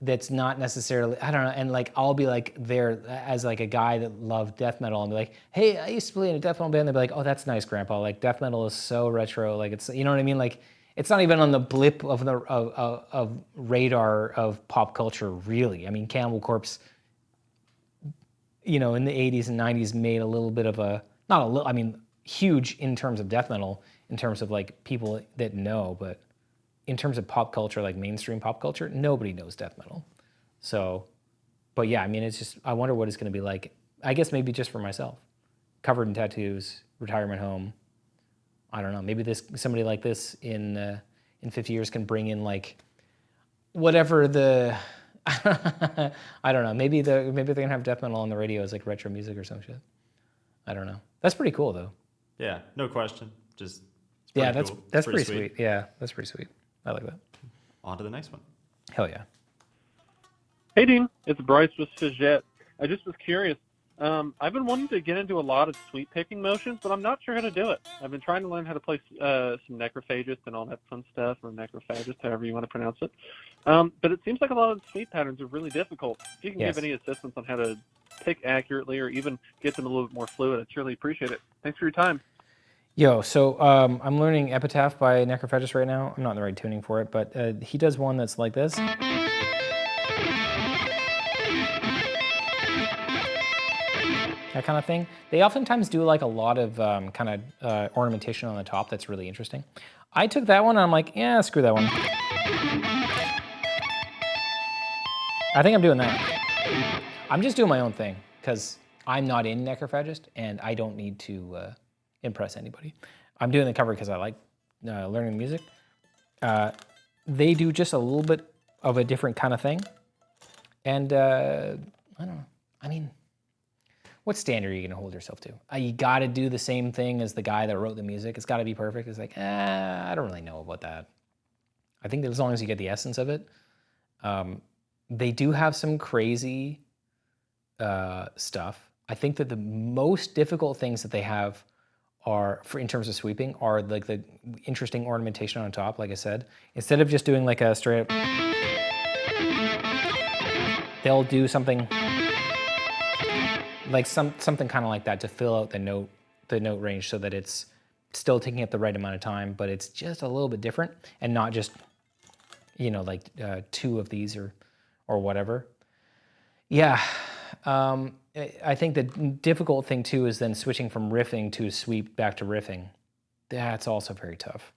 [SPEAKER 2] that's not necessarily, I don't know, and like, I'll be like there as like a guy that loved death metal and be like, hey, I used to play in a death metal band. They'll be like, oh, that's nice, Grandpa. Like, death metal is so retro. Like, it's, you know what I mean? Like, it's not even on the blip of the of radar of pop culture, really. I mean, Cannibal Corpse, you know, in the 80s and 90s made a little bit of a, not a little, I mean, huge in terms of death metal, in terms of like people that know, but in terms of pop culture, like mainstream pop culture, nobody knows death metal. So, but yeah, I mean, it's just, I wonder what it's going to be like. I guess maybe just for myself, covered in tattoos, retirement home. I don't know. Maybe somebody like this in 50 years can bring in like whatever the, I don't know. Maybe they're gonna have death metal on the radio as like retro music or some shit. I don't know. That's pretty cool though.
[SPEAKER 3] Yeah, no question. Just
[SPEAKER 2] yeah,
[SPEAKER 3] cool.
[SPEAKER 2] That's pretty sweet. Yeah, that's pretty sweet. I like that.
[SPEAKER 3] On to the next one.
[SPEAKER 2] Hell yeah.
[SPEAKER 9] Hey, Dean. It's Bryce with Fizette. I just was curious. I've been wanting to get into a lot of sweep picking motions, but I'm not sure how to do it. I've been trying to learn how to play some necrophagist and all that fun stuff, or necrophagist, however you want to pronounce it. But it seems like a lot of the sweep patterns are really difficult. If you can give any assistance on how to pick accurately or even get them a little bit more fluid, I'd surely appreciate it. Thanks for your time.
[SPEAKER 2] Yo, so I'm learning Epitaph by Necrophagist right now. I'm not in the right tuning for it, but he does one that's like this. That kind of thing. They oftentimes do like a lot of kind of ornamentation on the top that's really interesting. I took that one and I'm like, yeah, screw that one. I think I'm doing that. I'm just doing my own thing because I'm not in Necrophagist and I don't need to impress anybody. I'm doing the cover because I like learning the music. They do just a little bit of a different kind of thing. And I don't know. I mean, what standard are you going to hold yourself to? You got to do the same thing as the guy that wrote the music. It's got to be perfect. It's like, I don't really know about that. I think that as long as you get the essence of it. They do have some crazy stuff. I think that the most difficult things that they have are, in terms of sweeping, are like the interesting ornamentation on top, like I said. Instead of just doing like a straight up, they'll do something like something kind of like that to fill out the note range so that it's still taking up the right amount of time, but it's just a little bit different and not just, you know, like two of these or whatever. Yeah, I think the difficult thing too is then switching from riffing to sweep back to riffing. That's also very tough.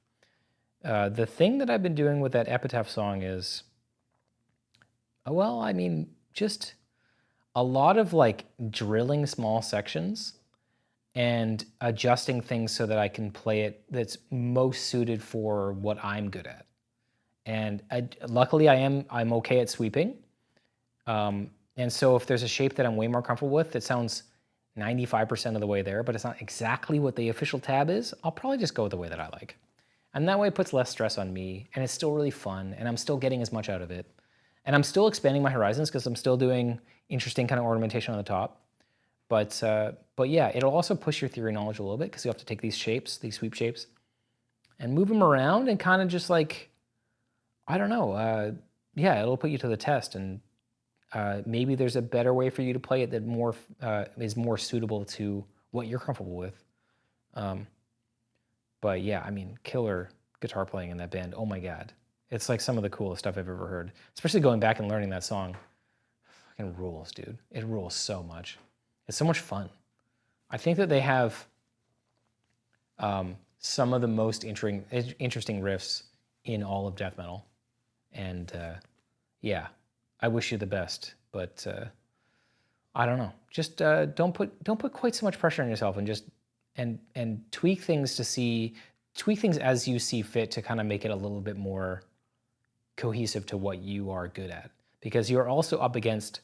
[SPEAKER 2] The thing that I've been doing with that Epitaph song is, well, I mean, just a lot of like drilling small sections and adjusting things so that I can play it that's most suited for what I'm good at. And luckily I'm okay at sweeping. And so if there's a shape that I'm way more comfortable with that sounds 95% of the way there, but it's not exactly what the official tab is, I'll probably just go with the way that I like. And that way it puts less stress on me, and it's still really fun, and I'm still getting as much out of it. And I'm still expanding my horizons because I'm still doing interesting kind of ornamentation on the top. But yeah, it'll also push your theory knowledge a little bit because you have to take these shapes, these sweep shapes, and move them around and kind of just like, I don't know, yeah, it'll put you to the test. And maybe there's a better way for you to play it that is more suitable to what you're comfortable with. But yeah, I mean, killer guitar playing in that band. Oh my God. It's like some of the coolest stuff I've ever heard. Especially going back and learning that song. Fucking rules, dude. It rules so much. It's so much fun. I think that they have some of the most interesting riffs in all of death metal. And yeah, I wish you the best. But I don't know. Just don't put quite so much pressure on yourself, and just and tweak things as you see fit to kind of make it a little bit more cohesive to what you are good at. Because you're also up against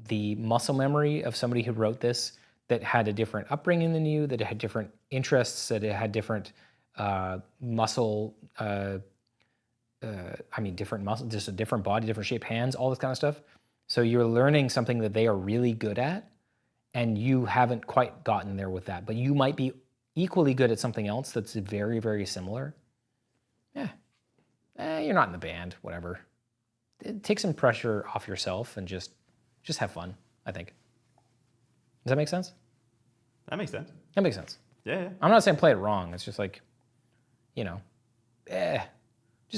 [SPEAKER 2] the muscle memory of somebody who wrote this that had a different upbringing than you, that had different interests, that it had different muscle, different muscle, just a different body, different shape, hands, all this kind of stuff. So you're learning something that they are really good at, and you haven't quite gotten there with that, but you might be equally good at something else that's very, very similar. Yeah, you're not in the band, whatever. Take some pressure off yourself and just have fun, I think. Does that make sense?
[SPEAKER 3] That makes sense.
[SPEAKER 2] That makes sense.
[SPEAKER 3] Yeah.
[SPEAKER 2] I'm not saying play it wrong. It's just like, just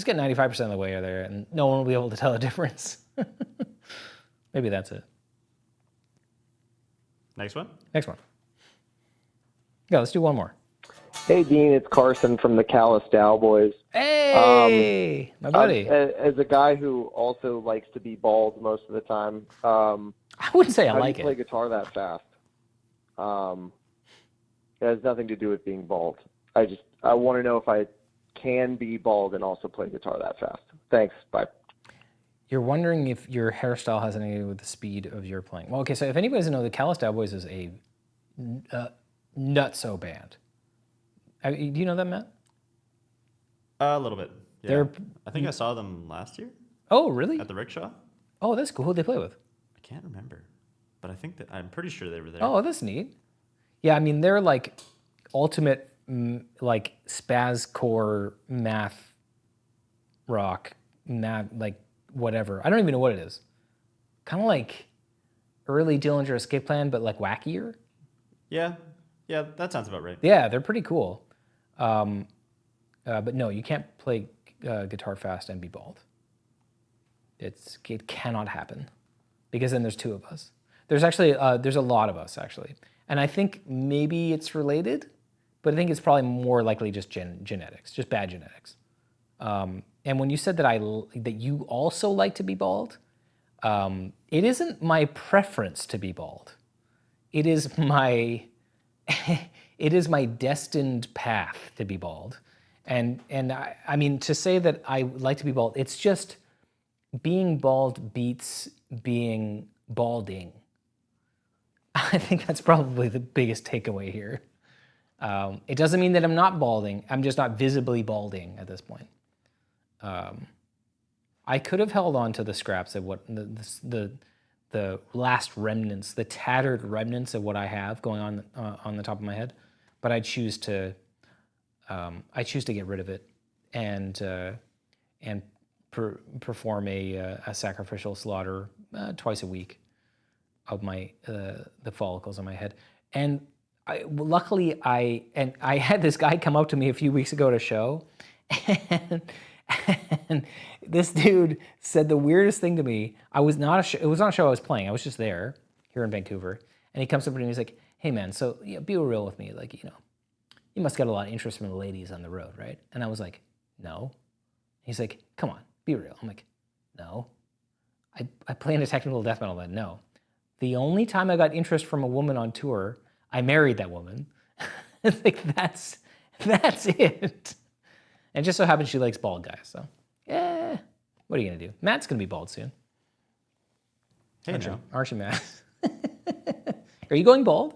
[SPEAKER 2] get 95% of the way there and no one will be able to tell the difference. Maybe that's it.
[SPEAKER 3] Next one?
[SPEAKER 2] Next one. Yeah, let's do one more.
[SPEAKER 10] Hey, Dean, it's Carson from the Callous Cowboys.
[SPEAKER 2] Hey, my buddy.
[SPEAKER 10] As a guy who also likes to be bald most of the time,
[SPEAKER 2] I wouldn't say I like
[SPEAKER 10] how do you play
[SPEAKER 2] it.
[SPEAKER 10] guitar that fast? It has nothing to do with being bald. I want to know if I can be bald and also play guitar that fast. Thanks. Bye.
[SPEAKER 2] You're wondering if your hairstyle has anything to do with the speed of your playing. Well, okay, so if anybody doesn't know, the Callous Cowboys is a nutso band. Do you know them, Matt?
[SPEAKER 3] A little bit. Yeah. I think I saw them last year.
[SPEAKER 2] Oh, really?
[SPEAKER 3] At the rickshaw.
[SPEAKER 2] Oh, that's cool. Who'd they play with?
[SPEAKER 3] I can't remember, but I'm pretty sure they were there.
[SPEAKER 2] Oh, that's neat. Yeah, I mean, they're like ultimate like spazcore math rock, like whatever. I don't even know what it is. Kind of like early Dillinger Escape Plan, but like wackier.
[SPEAKER 3] Yeah, that sounds about right.
[SPEAKER 2] Yeah, they're pretty cool. But no, you can't play guitar fast and be bald. It cannot happen, because then there's two of us. There's actually there's a lot of us actually, and I think maybe it's related, but I think it's probably more likely just genetics, just bad genetics. And when you said that you also like to be bald, it isn't my preference to be bald. It is my destined path to be bald. And I mean, to say that I like to be bald, it's just being bald beats being balding. I think that's probably the biggest takeaway here. It doesn't mean that I'm not balding. I'm just not visibly balding at this point. I could have held on to the scraps of what the last remnants, the tattered remnants of what I have going on the top of my head, but I choose to get rid of it and perform a sacrificial slaughter twice a week of the follicles on my head. And luckily I had this guy come up to me a few weeks ago at a show, and this dude said the weirdest thing to me. It was not a show I was playing. I was just there here in Vancouver, and he comes up to me and he's like, "Hey man, so be real with me. Like, you must get a lot of interest from the ladies on the road, right?" And I was like, "No." He's like, "Come on, be real." I'm like, "No. I play in a technical death metal band. No. The only time I got interest from a woman on tour, I married that woman." It's like, that's it. And it just so happens she likes bald guys, so yeah. What are you gonna do? Matt's gonna be bald soon.
[SPEAKER 3] Hey, Joe.
[SPEAKER 2] Aren't you, Matt? Are you going bald?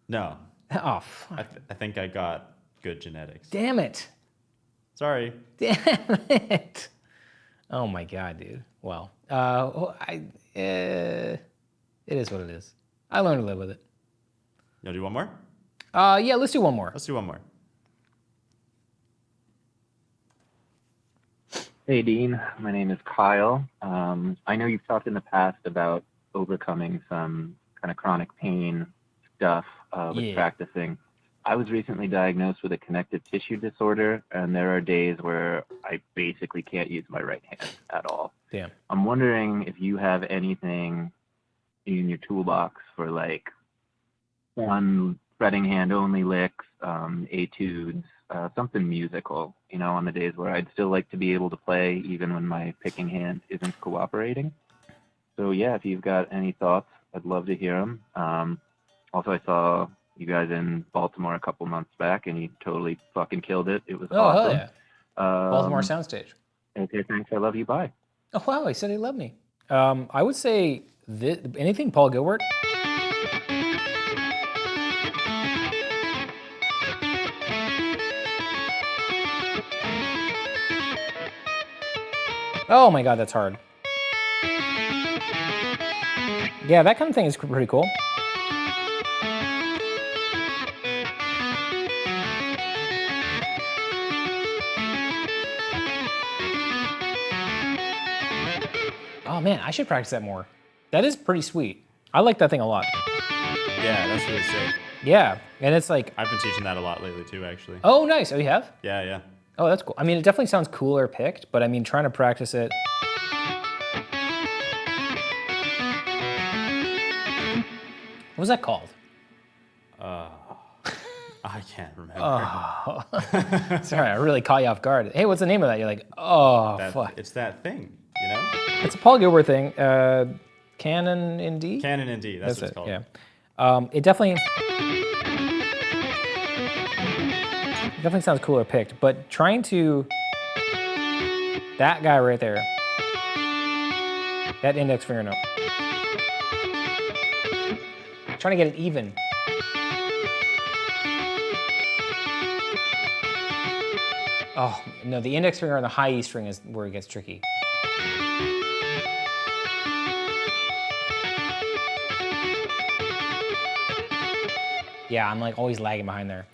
[SPEAKER 3] No.
[SPEAKER 2] Oh, fuck.
[SPEAKER 3] I think I got good genetics.
[SPEAKER 2] Damn it.
[SPEAKER 3] Sorry.
[SPEAKER 2] Damn it. Oh my god, dude. Well, it is what it is. I learned to live with it.
[SPEAKER 3] You want to do one more?
[SPEAKER 2] Yeah, let's do one more.
[SPEAKER 3] Let's do one more.
[SPEAKER 11] Hey, Dean. My name is Kyle. I know you've talked in the past about overcoming some kind of chronic pain stuff with practicing. I was recently diagnosed with a connective tissue disorder, and there are days where I basically can't use my right hand at all.
[SPEAKER 2] Damn.
[SPEAKER 11] I'm wondering if you have anything in your toolbox for like one fretting hand only licks, etudes, something musical, you know, on the days where I'd still like to be able to play even when my picking hand isn't cooperating. So yeah, if you've got any thoughts, I'd love to hear them. Also, I saw you guys in Baltimore a couple months back, and you totally fucking killed it. It was awesome.
[SPEAKER 2] Hell yeah. Baltimore Soundstage.
[SPEAKER 11] Okay, thanks. I love you. Bye.
[SPEAKER 2] Oh, wow, he said he loved me. I would say anything Paul Gilbert. Oh my god, that's hard. Yeah, that kind of thing is pretty cool. Oh man, I should practice that more. That is pretty sweet. I like that thing a lot.
[SPEAKER 3] Yeah, that's really sick.
[SPEAKER 2] Yeah, and it's like...
[SPEAKER 3] I've been teaching that a lot lately too, actually.
[SPEAKER 2] Oh, nice. Oh, you have?
[SPEAKER 3] Yeah, yeah.
[SPEAKER 2] Oh, that's cool. I mean, it definitely sounds cooler picked, but I mean, trying to practice it... What was that called?
[SPEAKER 3] I can't remember.
[SPEAKER 2] Oh. Sorry, I really caught you off guard. Hey, what's the name of that? You're like, fuck.
[SPEAKER 3] It's that thing, you know?
[SPEAKER 2] It's a Paul Gilbert thing. Canon in D?
[SPEAKER 3] Canon in D, that's what it's called.
[SPEAKER 2] Yeah. It definitely sounds cooler picked, but trying to... That guy right there. That index finger note. Trying to get it even. Oh, no, the index finger on the high E string is where it gets tricky. Yeah, I'm like always lagging behind there.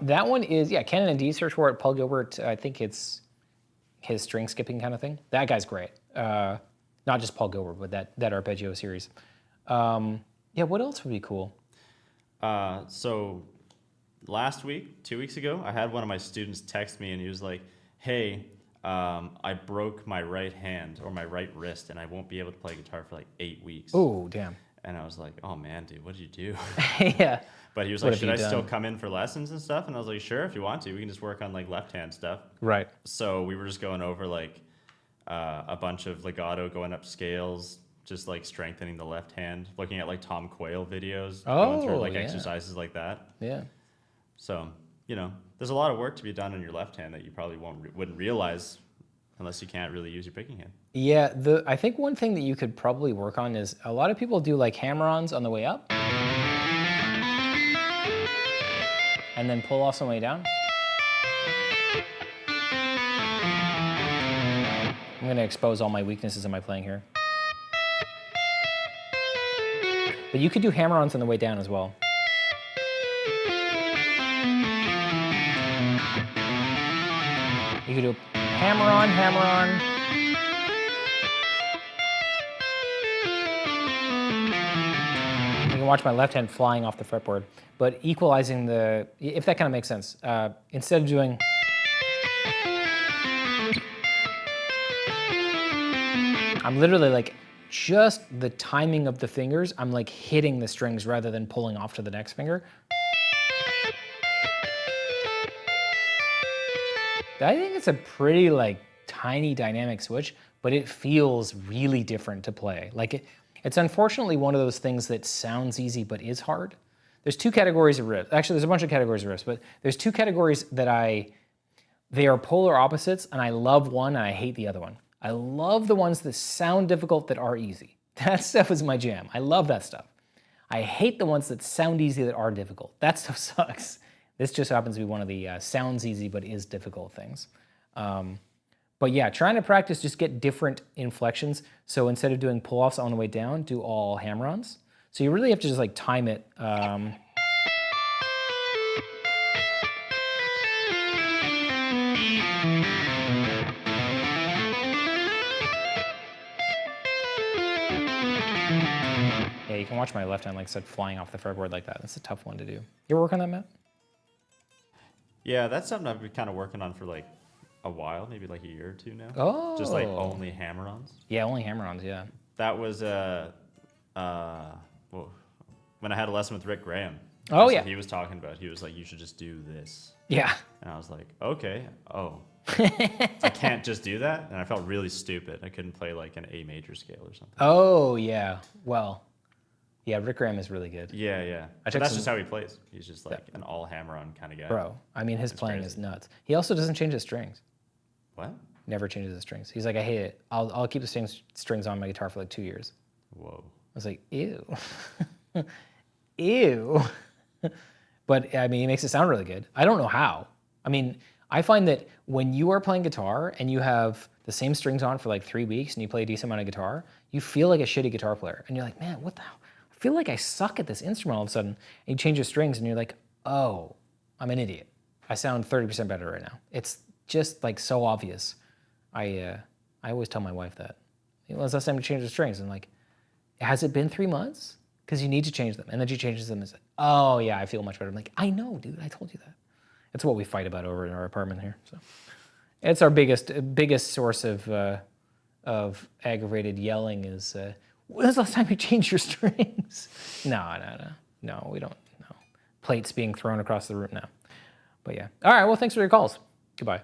[SPEAKER 2] That one is, yeah, Canon and D, search for it, Paul Gilbert. I think it's his string skipping kind of thing. That guy's great. Not just Paul Gilbert, but that arpeggio series. Yeah, what else would be cool?
[SPEAKER 3] So last week, 2 weeks ago, I had one of my students text me and he was like, hey, I broke my right hand or my right wrist and I won't be able to play guitar for like 8 weeks.
[SPEAKER 2] Oh, damn.
[SPEAKER 3] And I was like, oh man, dude, what did you do?
[SPEAKER 2] Yeah.
[SPEAKER 3] But he was like, should I still come in for lessons and stuff? And I was like, sure, if you want to. We can just work on like left hand stuff.
[SPEAKER 2] Right.
[SPEAKER 3] So we were just going over like a bunch of legato, going up scales, just like strengthening the left hand, looking at like Tom Quayle videos, going through like exercises like that.
[SPEAKER 2] Yeah.
[SPEAKER 3] So, you know, there's a lot of work to be done on your left hand that you probably wouldn't realize unless you can't really use your picking hand.
[SPEAKER 2] Yeah, I think one thing that you could probably work on is a lot of people do like hammer-ons on the way up and then pull offs on the way down. I'm gonna expose all my weaknesses in my playing here. But you could do hammer-ons on the way down as well. You could do hammer-on, hammer-on. You can watch my left hand flying off the fretboard, but equalizing the, if that kind of makes sense, instead of doing, I'm literally like, just the timing of the fingers, I'm like hitting the strings rather than pulling off to the next finger. I think it's a pretty like tiny dynamic switch, but it feels really different to play. Like it's unfortunately one of those things that sounds easy but is hard. There's two categories of riffs. Actually, there's a bunch of categories of riffs, but there's two categories that they are polar opposites, and I love one and I hate the other one. I love the ones that sound difficult that are easy. That stuff is my jam. I love that stuff. I hate the ones that sound easy that are difficult. That stuff sucks. This just happens to be one of the sounds easy but is difficult things. But yeah, trying to practice, just get different inflections. So instead of doing pull-offs on the way down, do all hammer-ons. So you really have to just like time it. Yeah, you can watch my left hand, like I said, flying off the fretboard like that. That's a tough one to do. You ever work on that, Matt?
[SPEAKER 3] Yeah, that's something I've been kind of working on for like a while, maybe like a year or two now.
[SPEAKER 2] Oh.
[SPEAKER 3] Just like only hammer-ons.
[SPEAKER 2] Yeah, only hammer-ons, yeah.
[SPEAKER 3] That was well, when I had a lesson with Rick Graham.
[SPEAKER 2] Oh,
[SPEAKER 3] that's
[SPEAKER 2] yeah.
[SPEAKER 3] what he was talking about. He was like, you should just do this.
[SPEAKER 2] Yeah.
[SPEAKER 3] And I was like, okay, I can't just do that? And I felt really stupid. I couldn't play like an A major scale or something.
[SPEAKER 2] Oh, yeah. Well, yeah, Rick Graham is really good.
[SPEAKER 3] Yeah, yeah. But that's just how he plays. He's just like an all hammer-on kind of guy.
[SPEAKER 2] Bro, I mean, his playing
[SPEAKER 3] crazy.
[SPEAKER 2] is nuts. He also doesn't change his strings.
[SPEAKER 3] What?
[SPEAKER 2] Never changes his strings. He's like, I hate it. I'll keep the same strings on my guitar for like 2 years.
[SPEAKER 3] Whoa.
[SPEAKER 2] I was like, ew. Ew. But I mean, he makes it sound really good. I don't know how. I mean, I find that when you are playing guitar and you have the same strings on for like 3 weeks and you play a decent amount of guitar, you feel like a shitty guitar player. And you're like, man, what the hell? I feel like I suck at this instrument all of a sudden. And you change your strings and you're like, oh, I'm an idiot. I sound 30% better right now. It's just like so obvious. I always tell my wife that. When's the last time you changed the strings? And like, has it been 3 months? Because you need to change them. And then she changes them and says, oh yeah, I feel much better. I'm like, I know, dude, I told you that. It's what we fight about over in our apartment here. So it's our biggest source of aggravated yelling is, when's the last time you changed your strings? No, we don't. No. Plates being thrown across the room now. But yeah. All right, well, thanks for your calls. Goodbye.